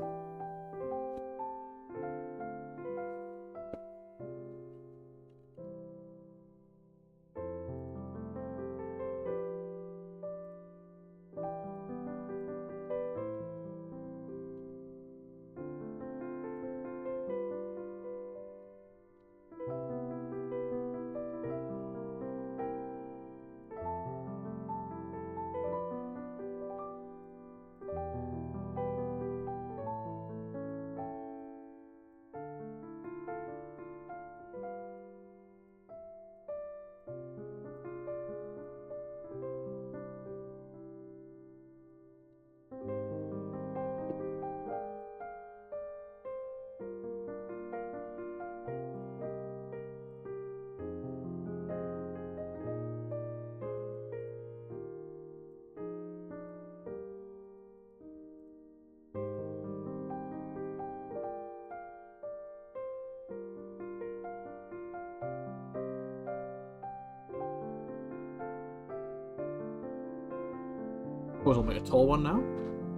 Suppose I'll make a tall one now.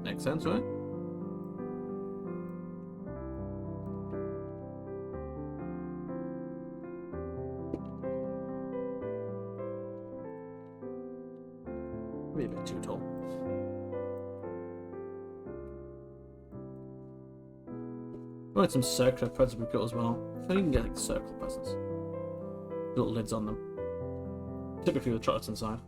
Makes sense, right? Maybe a bit too tall. I want some circular presents we've got as well. I think you can get like circular presents. Little lids on them. Typically with chocolates inside.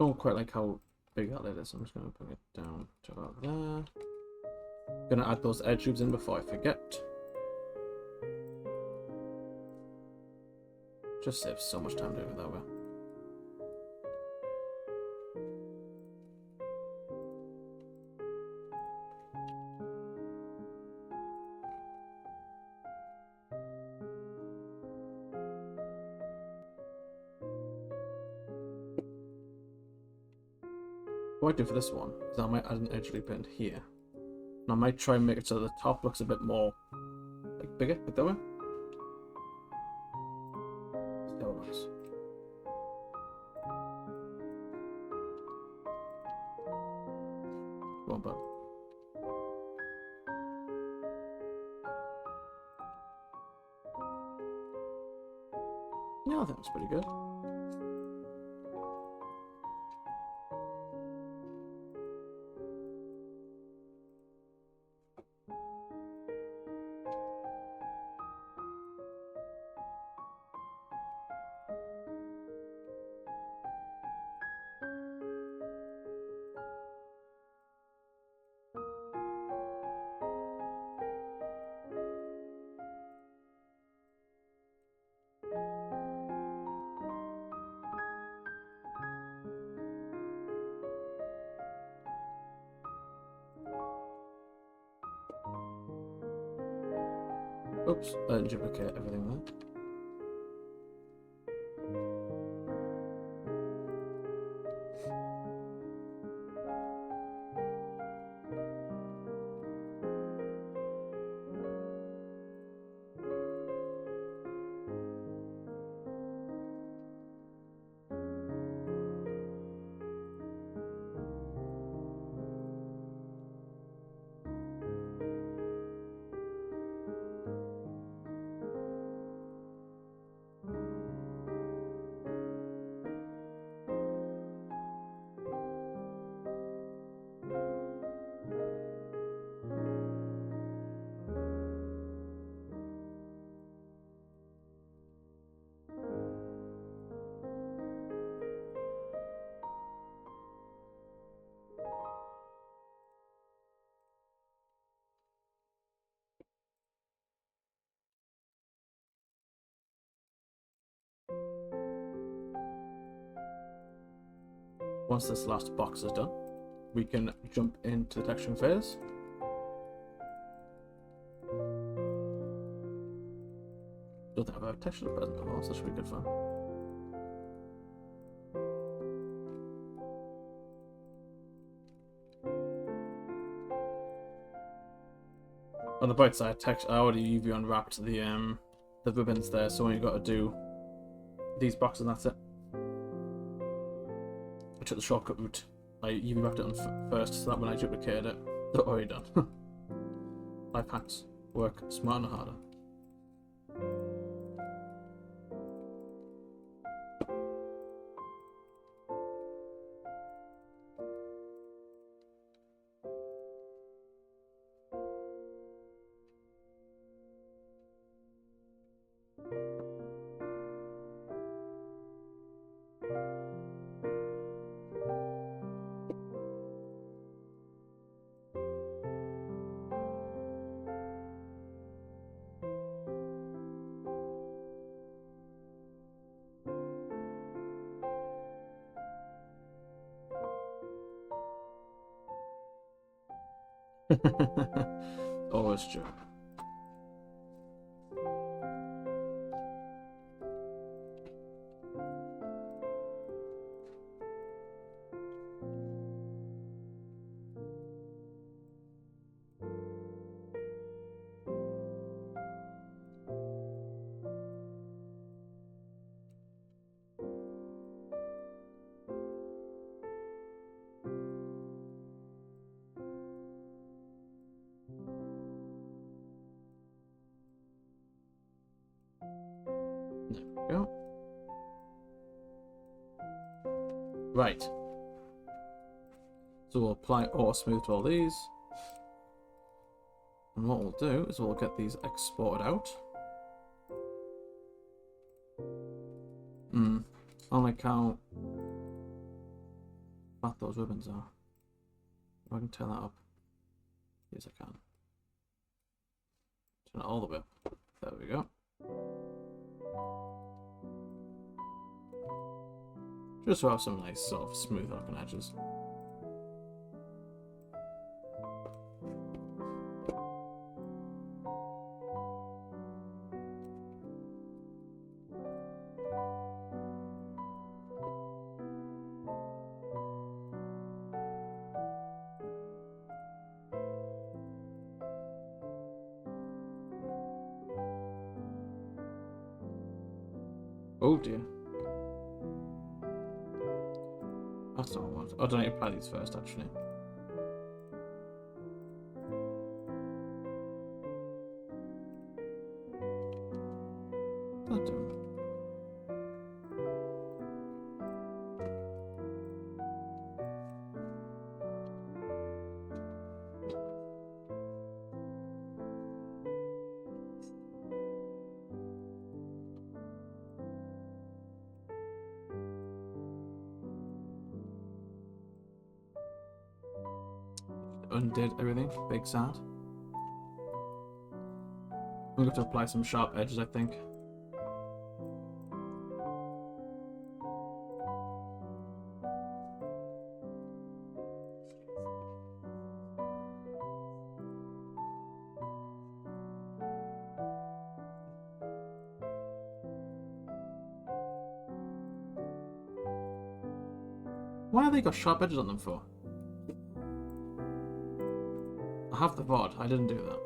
Don't quite like how big that lid is. I'm just going to bring it down to about there. Gonna add those air tubes in before I forget. Just saves so much time doing it that way. What I do for this one is I might add an edge loop in here. And I might try and make it so the top looks a bit more like bigger, like that way. See how it looks. Come on, bud. Yeah, I think it's pretty good. Oops, I didn't duplicate everything there. Once this last box is done, we can jump into the texturing phase. Don't think I've ever textured a present before, so that should be good fun. On the bright side, I already UV unwrapped the ribbons there, so all you got to do these boxes and that's it. I took the shortcut route. I UV wrapped it on first, so that when I duplicated it, they're already done. Life hacks work smarter and harder. Always true. There we go. Right. So we'll apply auto smooth to all these. And what we'll do is we'll get these exported out. On account how fat those ribbons are. If I can turn that up. Yes, I can. Turn it all the way up. There we go. Just to have some nice sort of smooth looking edges. Oh dear. That's not what I want. Oh, I don't need to apply these first, actually. What's that doing? Undid everything. Big sad. I'm going to have to apply some sharp edges, I think. Why have they got sharp edges on them for? I have the VOD. I didn't do that.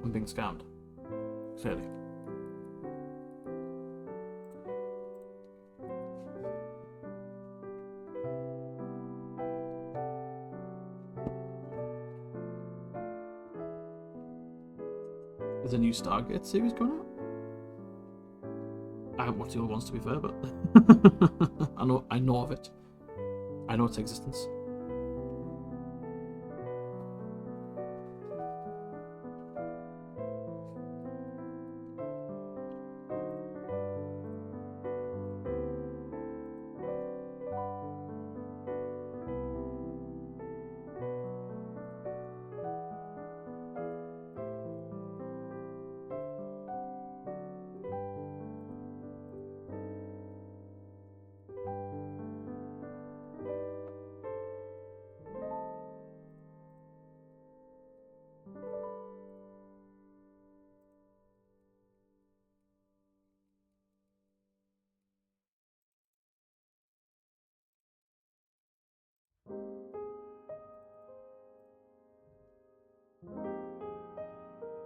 I'm being scammed. Clearly. There's a new Stargate series going out? I haven't watched the other ones, to be fair, but I know of it. I know its existence.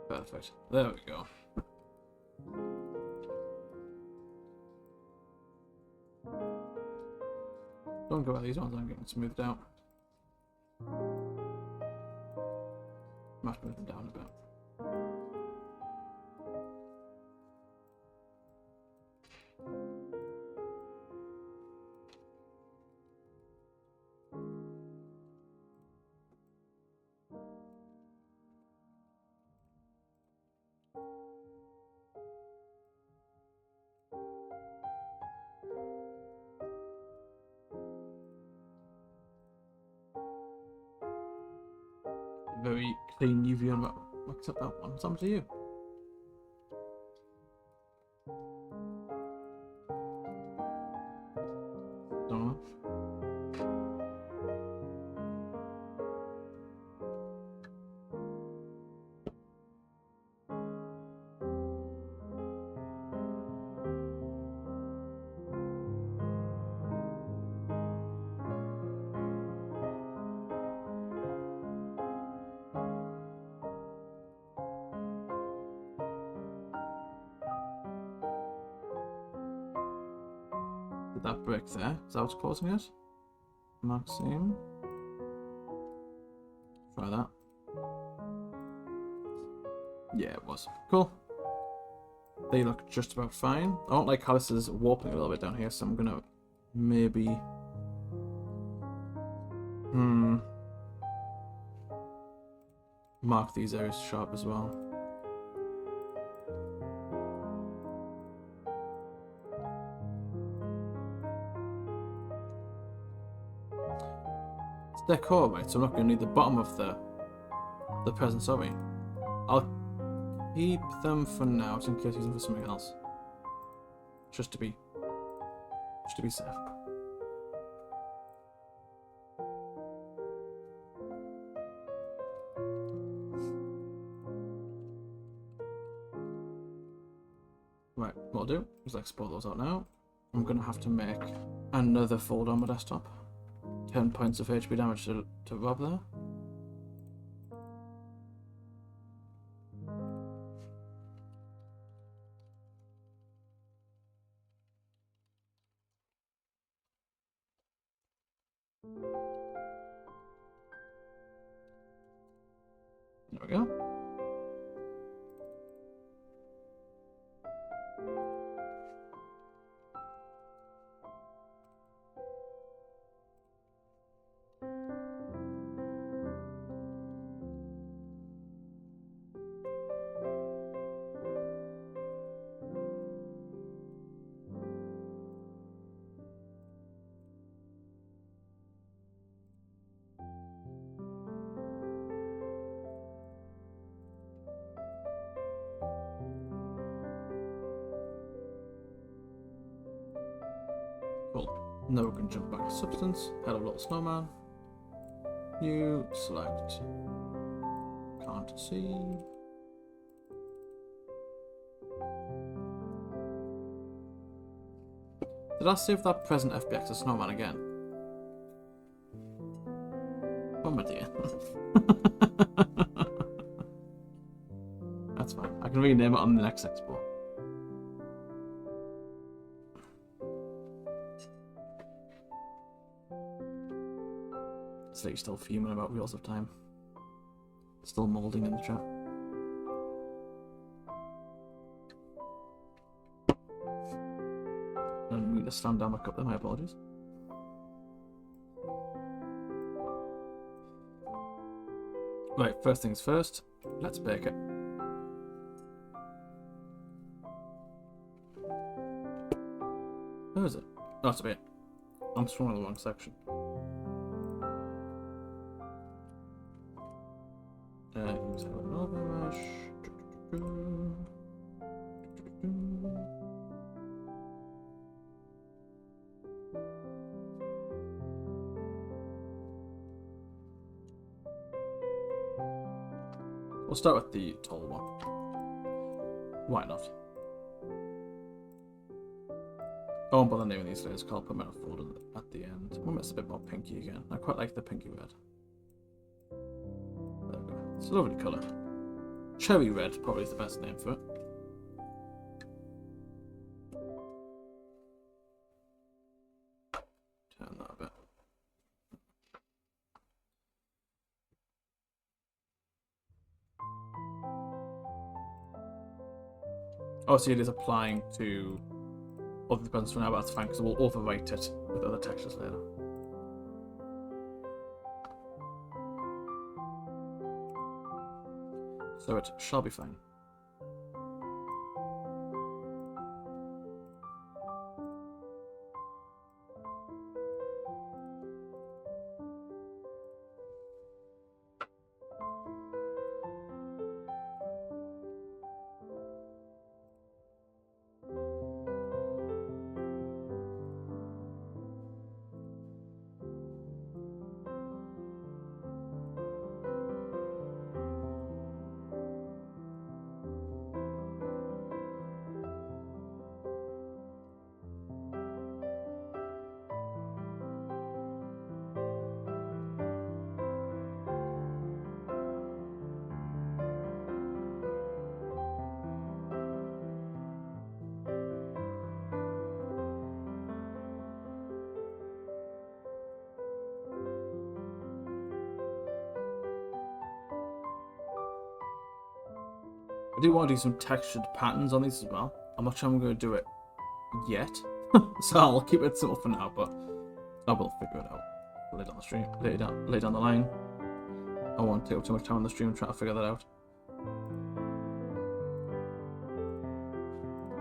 Perfect. There we go. Don't go about these ones, I'm getting smoothed out. Might move them down a bit. Very clean UV on that. Except that one. What's happened to you? Don't know. Did that break there? Is that what's causing it? Maxime. Try that. Yeah, it was. Cool. They look just about fine. I don't like how this is warping a little bit down here, so I'm gonna maybe... mark these areas sharp as well. It's decor, right? So I'm not going to need the bottom of the present, sorry. I'll keep them for now, just in case I use them for something else. Just to be safe. Right, what I'll do is export those out now. I'm going to have to make another folder on my desktop. 10 points of HP damage to Rob there. There we go. Cool. Now we can jump back to substance. Hello, little snowman. New, select. Can't see. Did I save that present FBX as snowman again? Oh my dear. That's fine. I can rename it on the next export. So you're still fuming about Wheels of Time. Still moulding in the chat. I didn't mean to slam down my cup there, my apologies. Right, first things first, let's bake it. Where is it? Oh, it's a bit. I'm scrolling the wrong section. We'll start with the tall one. Why not? I won't bother naming these layers, I'll put them in a folder at the end. We'll make it a bit more pinky again. I quite like the pinky red. There we go. It's a lovely colour. Cherry red probably is the best name for it. Turn that a bit. Obviously it is applying to other presents for now, but that's fine because we'll overwrite it with other textures later. So it shall be fine. I do want to do some textured patterns on these as well. I'm not sure I'm going to do it yet. So I'll keep it simple for now, but I will figure it out later on the stream, later down the line. I won't take up too much time on the stream trying to figure that out.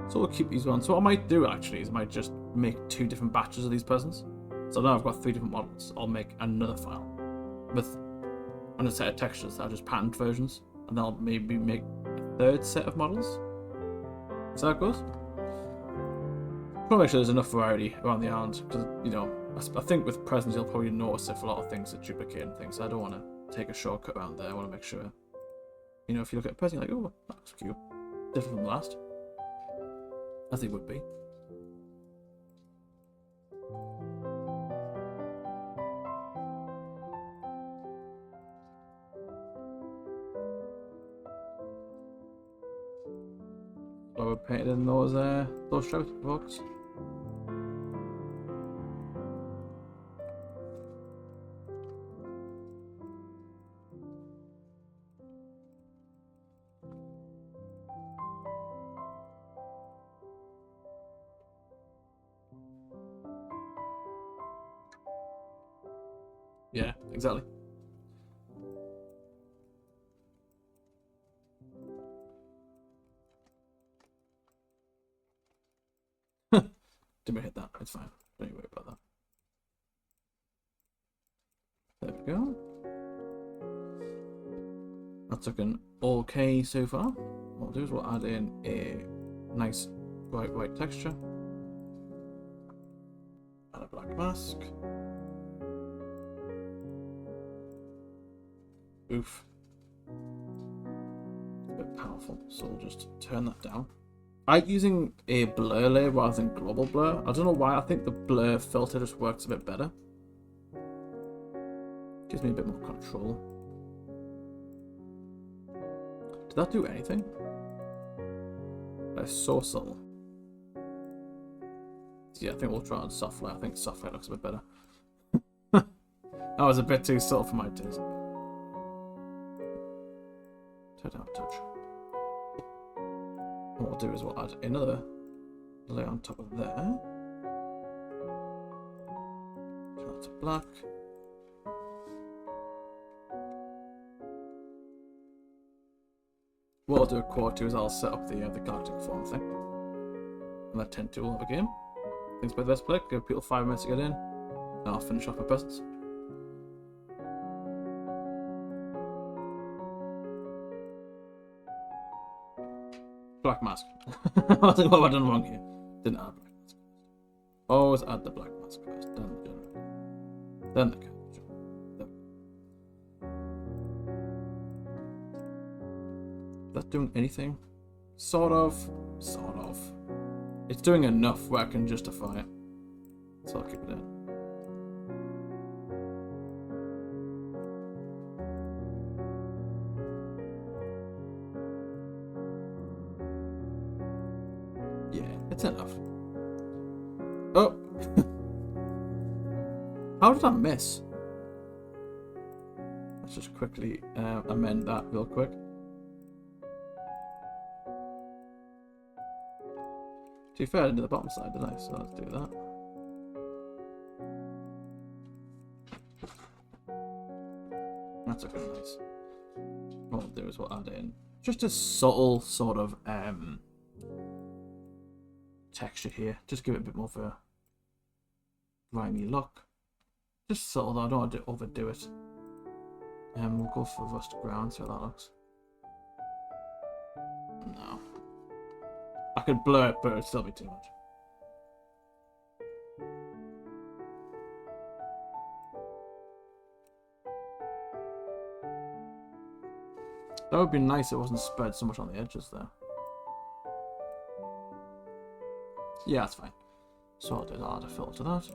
So we'll keep these ones. So what I might do actually is I might just make 2 different batches of these persons. So now I've got 3 different models. I'll make another file with a set of textures that are just patterned versions, and then I'll maybe make a 3rd set of models. Is that how it goes? I want to make sure there's enough variety around the island, because, you know, I think with presents you'll probably notice if a lot of things are duplicating things. So I don't want to take a shortcut around there. I want to make sure, you know, if you look at a present, you're like, oh, that looks cute. Different from the last. As they would be. So we're painted in those stripes, folks. Yeah, exactly. Didn't hit that. It's fine. Don't worry about that. There we go. That's looking okay so far. What we'll do is we'll add in a nice bright white texture. Add a black mask. Oof. It's a bit powerful, so we'll just turn that down. I'm using a blur layer rather than global blur. I don't know why. I think the blur filter just works a bit better. Gives me a bit more control. Did that do anything? That's so subtle. Yeah, I think we'll try on soft light. I think soft light looks a bit better. That was a bit too subtle for my taste. Turn down a touch. What we'll do is we'll add another layer on top of there. Turn that to black. What I'll do at quarter 2 is I'll set up the galactic form thing. And that 10 tool of a game. Things by the best play, give people 5 minutes to get in. Then I'll finish off my presents. Black mask. I was like, what have I done wrong here? Didn't add black mask. Always add the black mask first, then the general. Then the character. Is that doing anything? Sort of. Sort of. It's doing enough where I can justify it. So I'll keep it in. It's enough. Oh! How did I miss? Let's just quickly amend that real quick. To be fair, I didn't do the bottom side, did I? So let's do that. That's okay, nice. What we'll do is we'll add in just a subtle sort of texture here. Just give it a bit more of a grimy look. Just subtle though, I don't want to overdo it. And we'll go for rust brown, see how that looks. No. I could blur it, but it'd still be too much. That would be nice if it wasn't spread so much on the edges there. Yeah, that's fine. So I'll do that, I'll add a filter to that.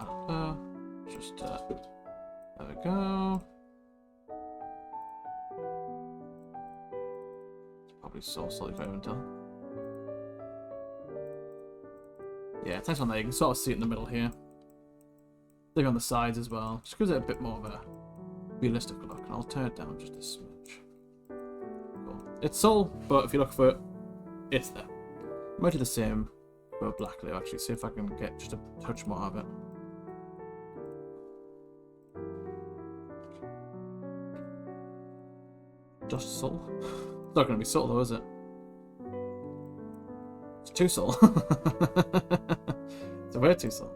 Add it there. Just, there we go. It's probably so slowly if I even tell. Yeah, it's nice on there. You can sort of see it in the middle here. Thing on the sides as well. Just gives it a bit more of a realistic look. And I'll turn it down just a smidge. Cool. It's soul, but if you look for it, it's there. I might do the same for black layer actually, see if I can get just a touch more of it. Just soul? It's not going to be soul though, is it? It's 2 soul. It's a way 2 soul.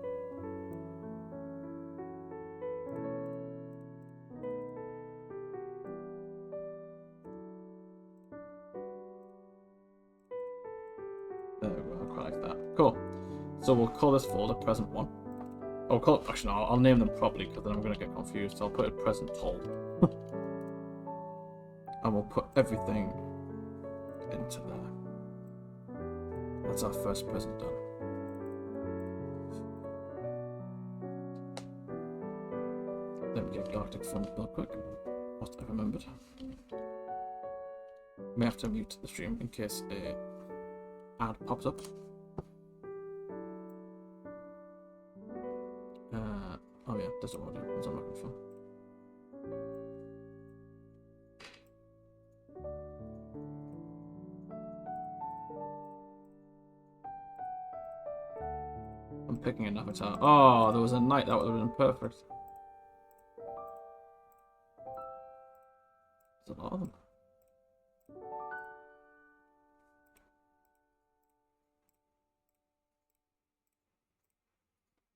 There we go, I quite like that. Cool. So we'll call this folder present 1. I'll call it, actually no, I'll name them properly because then I'm going to get confused. So I'll put it present hold. And we'll put everything into there. That's our first present done. Let me get Galactic Fun real quick. Must have remembered. May have to mute the stream in case a ad pops up. Oh yeah, there's an audio. That's what I'm looking for. I'm picking an avatar. Oh, there was a knight. That would have been perfect. There's a lot of them.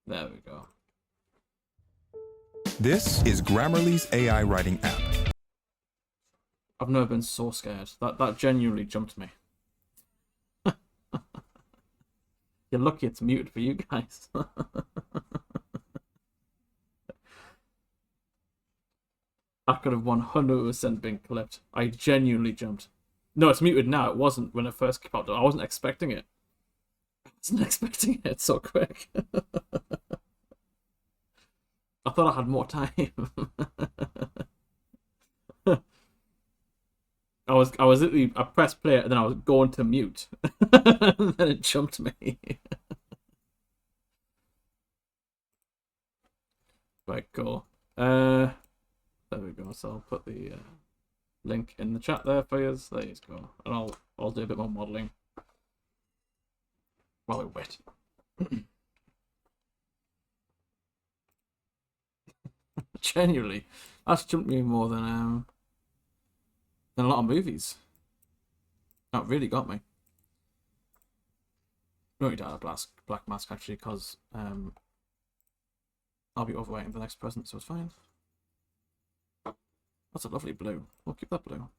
There we go. This is Grammarly's AI writing app. I've never been so scared. That genuinely jumped me. You're lucky it's muted for you guys. That could have 100% been clipped. I genuinely jumped. No, it's muted now. It wasn't when it first popped up. I wasn't expecting it. I wasn't expecting it so quick. I thought I had more time. I was literally, I pressed play and then I was going to mute. And then it jumped me. Right, cool. There we go. So I'll put the link in the chat there for you. There you go. And I'll do a bit more modeling while we wait. Genuinely, that's jumped me more than a lot of movies. That really got me. No, you don't have black mask actually, because I'll be overweighting the next present, so it's fine. That's a lovely blue. We'll keep that blue.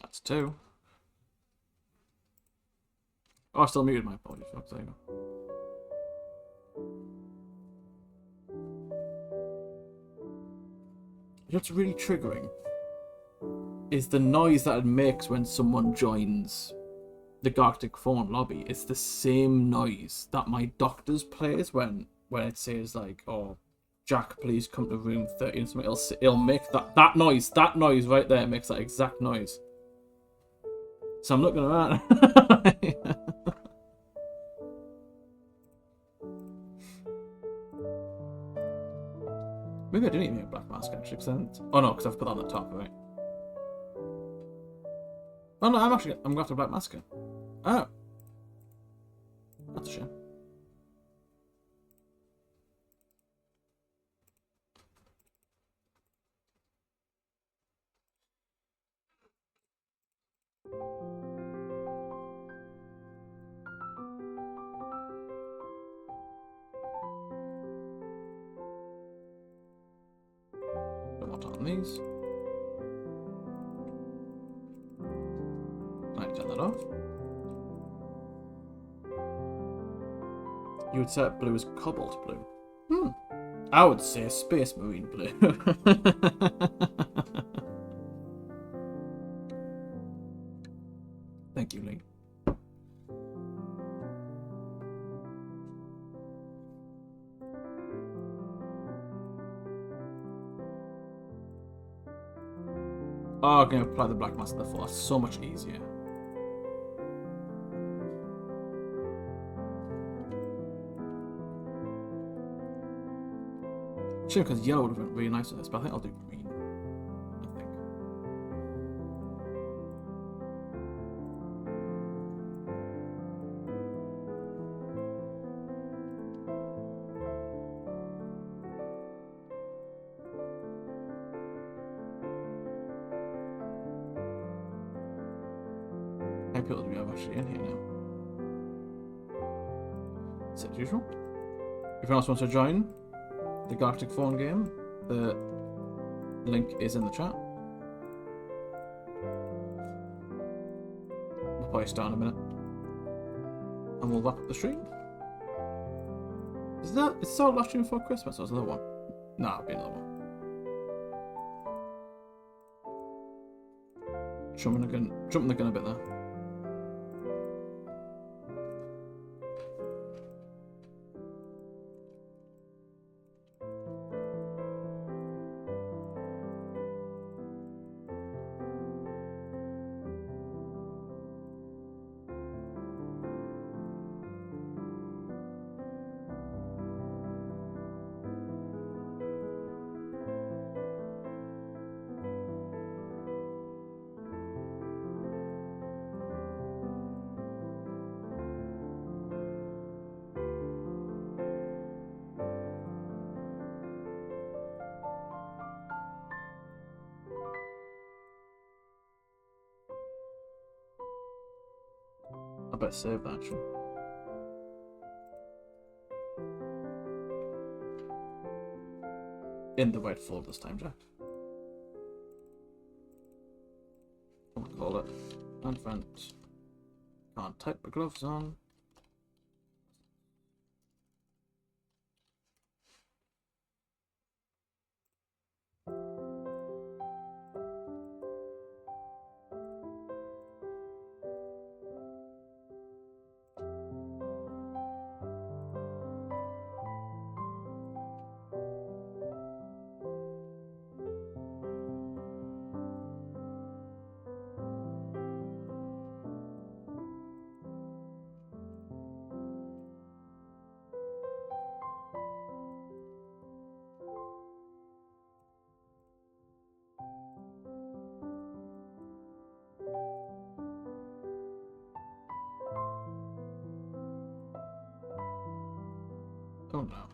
That's 2. Oh, I still muted my apologies, folks. There you go. You know what's really triggering is the noise that it makes when someone joins the Galactic Phone lobby. It's the same noise that my doctor's plays when it says like, "Oh, Jack, please come to room 30," and something else. It'll make that noise. That noise right there makes that exact noise. So I'm looking around. Maybe I didn't even make a black mask actually. Oh no, because I've put that on the top, right? Oh no, I'm going to have to black mask it. Oh. That's a shame. These. I turn that off. You would set blue as cobalt blue. I would say space marine blue. Thank you, Lee. Oh, I'm going to apply the black mask to the floor. So much easier. Shame because yellow would have been really nice with this, but I think I'll do green. I think. How many people do we have actually in here now? Is it usual? If anyone else wants to join the Galactic Phone game, the link is in the chat. We'll probably start in a minute. And we'll wrap up the stream. Is that our last stream before Christmas or is there another one? Nah, it'll be another one. Jumping the gun a bit there. I better save that actually. In the right folder this time, Jack. I'll call it Advent. Can't type the gloves on. Oh no.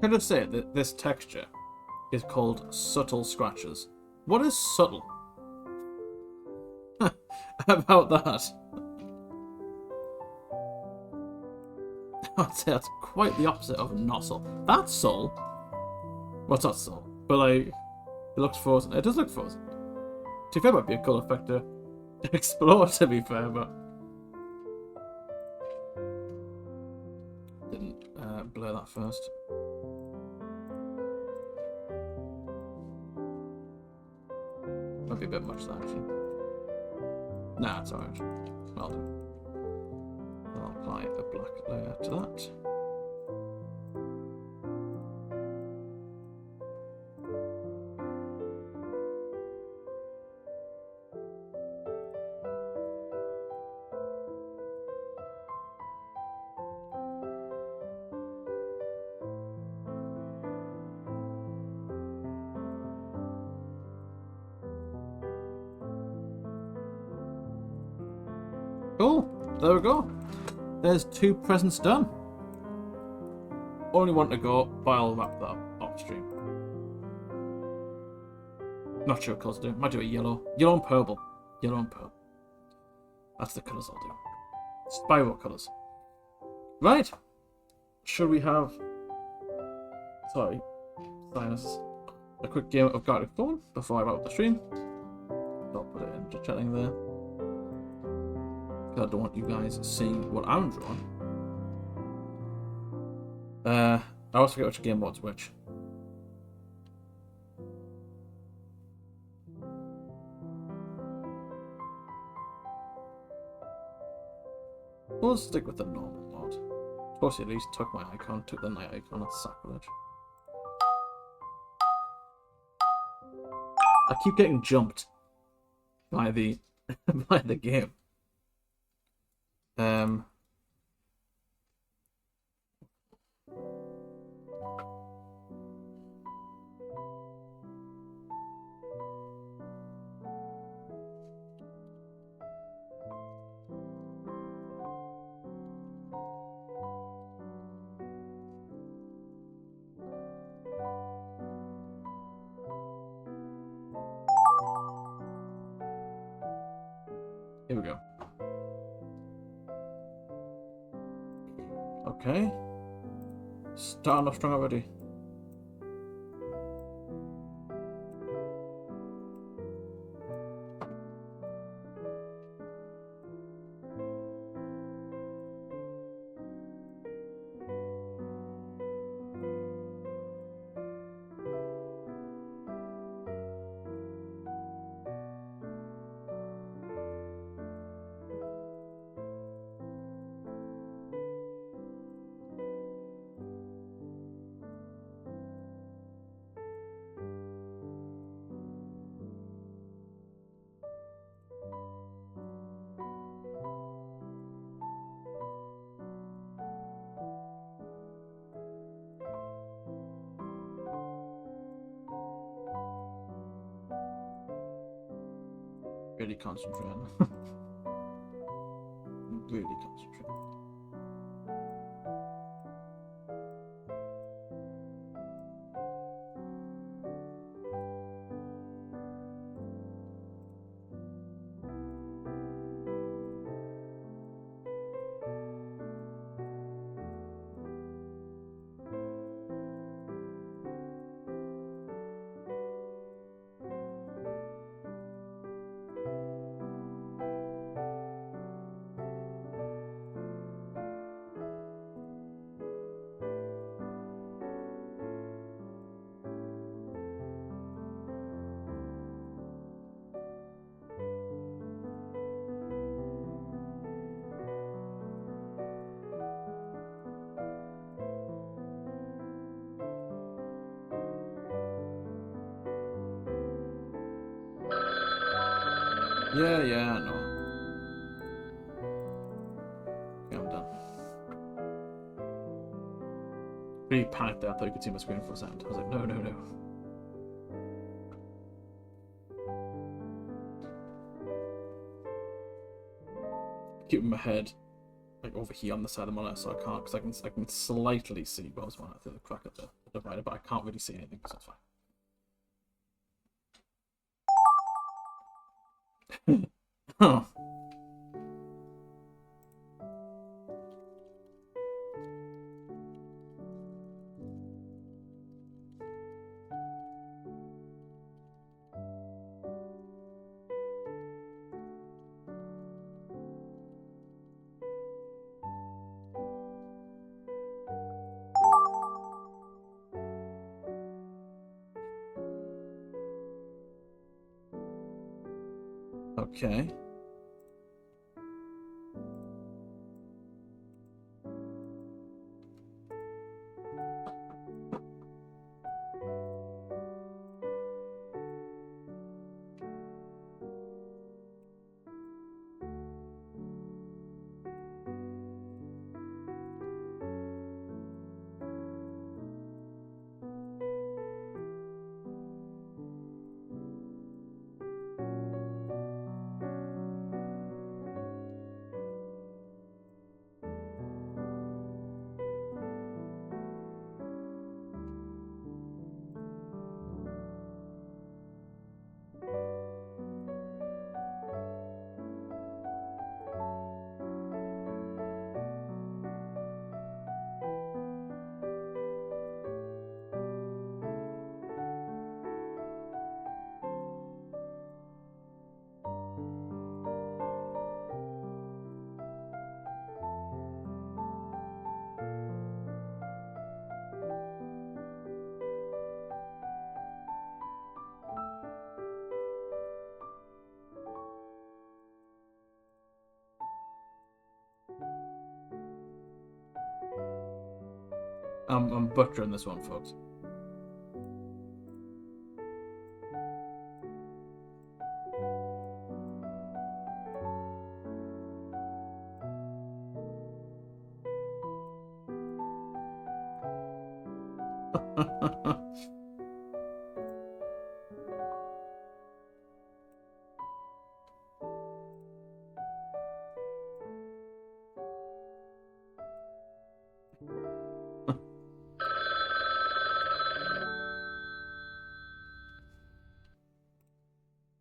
Can I just say that this texture is called subtle scratches? What is subtle about that? I'd say that's quite the opposite of not subtle. That's subtle. Well, it's not subtle, but like, it looks frozen. It does look frozen. To be fair, it might be a colour effect to explore, to be fair, but didn't blur that first. Might be a bit much that actually. Nah, it's alright. I'll do. I'll apply a black layer to that. Cool, there we go. There's 2 presents done. Only one to go, but I'll wrap that up off stream. Not sure what colours to do. Might do a yellow. Yellow and purple. Yellow and purple. That's the colours I'll do. Spiral colours. Right. Should we have... Sorry, Sinus. A quick game of Galactic Phone before I wrap up the stream. I'll put it into chatting there. I don't want you guys seeing what I'm drawing. I also forget which game mode's which. We'll stick with the normal mod. Suppose at least took my icon, took the night icon, that's sacrilege. I keep getting jumped by the by the game. Here we go. Okay. Starting off strong already. Really concentrating. Really concentrating. Yeah, I know. Okay, I'm done. Really panicked there. I thought you could see my screen for a second. I was like, no. Keeping my head like over here on the side of the monitor, so I can't, because I can slightly see what was one through the crack of the divider, but I can't really see anything, so it's fine. Huh. Okay. I'm butchering this one, folks.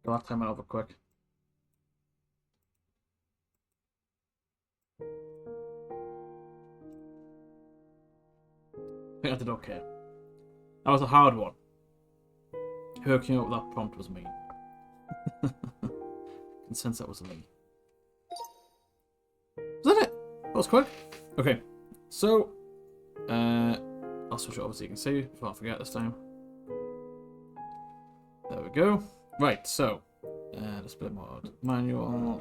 I'll have to time it over quick. think I did okay. That was a hard one. Whoever came up with that prompt was me. I can sense that was me. Was that it? That was quick. Okay, so I'll switch it over so you can see before I forget this time. There we go. Right, so display mode, manual.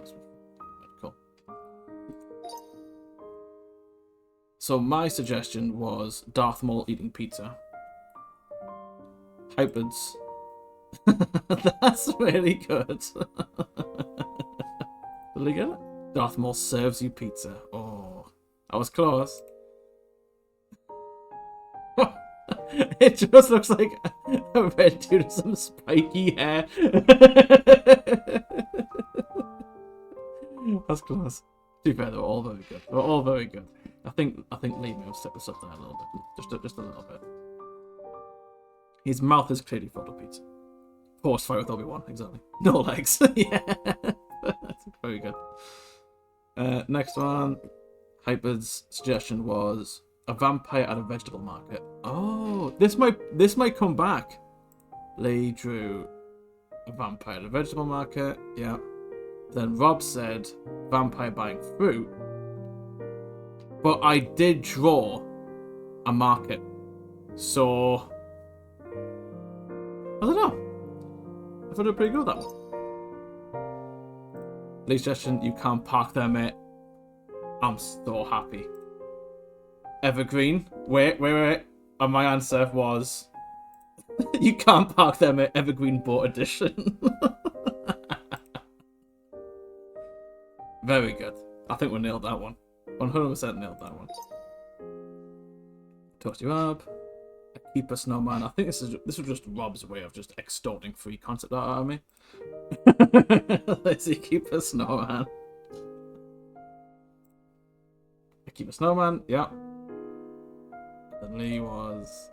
Cool. So my suggestion was Darth Maul eating pizza. Hybrids. That's really good. Did I get it? Darth Maul serves you pizza. Oh, that was close. It just looks like a red dude with some spiky hair. That's close. To be fair, they were all very good. They were all very good. I think Lee may have set this up there a little bit. Just a little bit. His mouth is clearly full of pizza. Horse fight with Obi-Wan, exactly. No legs. Yeah. That's very good. Next one. Hyper's suggestion was a vampire at a vegetable market. Oh, this might come back. Lee drew a vampire at a vegetable market. Yeah. Then Rob said vampire buying fruit. But I did draw a market. So I don't know. I thought it was pretty good, that one. Lee's suggestion, you can't park there, mate. I'm so happy. Evergreen. Wait. And my answer was you can't park there, mate. Evergreen Boat Edition. Very good. I think we nailed that one. 100% nailed that one. ToastieLabs. Keep a snowman. I think this was just Rob's way of just extorting free concept art out of me. Let's see, keep a snowman. Keep a snowman, yeah. And Lee was...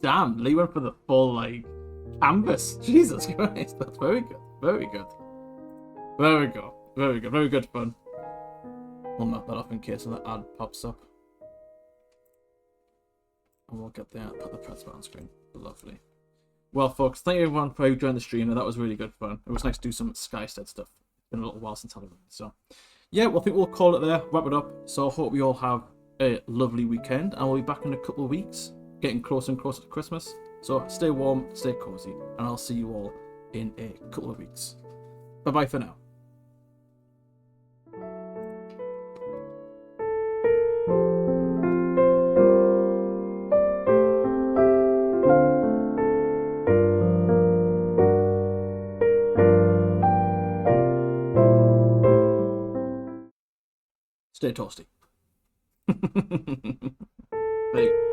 Damn, Lee went for the full, like, canvas. Jesus Christ, that's very good. Very good. There we go. Very good. Very good fun. We'll map that off in case an ad pops up. And we'll get there, put the press button on screen. Lovely. Well, folks, thank you everyone for joining the stream. That was really good fun. It was nice to do some Skystead stuff. It's been a little while since I've done it. So, yeah, well, I think we'll call it there, wrap it up. So, I hope you all have a lovely weekend. And we'll be back in a couple of weeks, getting closer and closer to Christmas. So, stay warm, stay cozy. And I'll see you all in a couple of weeks. Bye-bye for now. Stay toasty. There you go.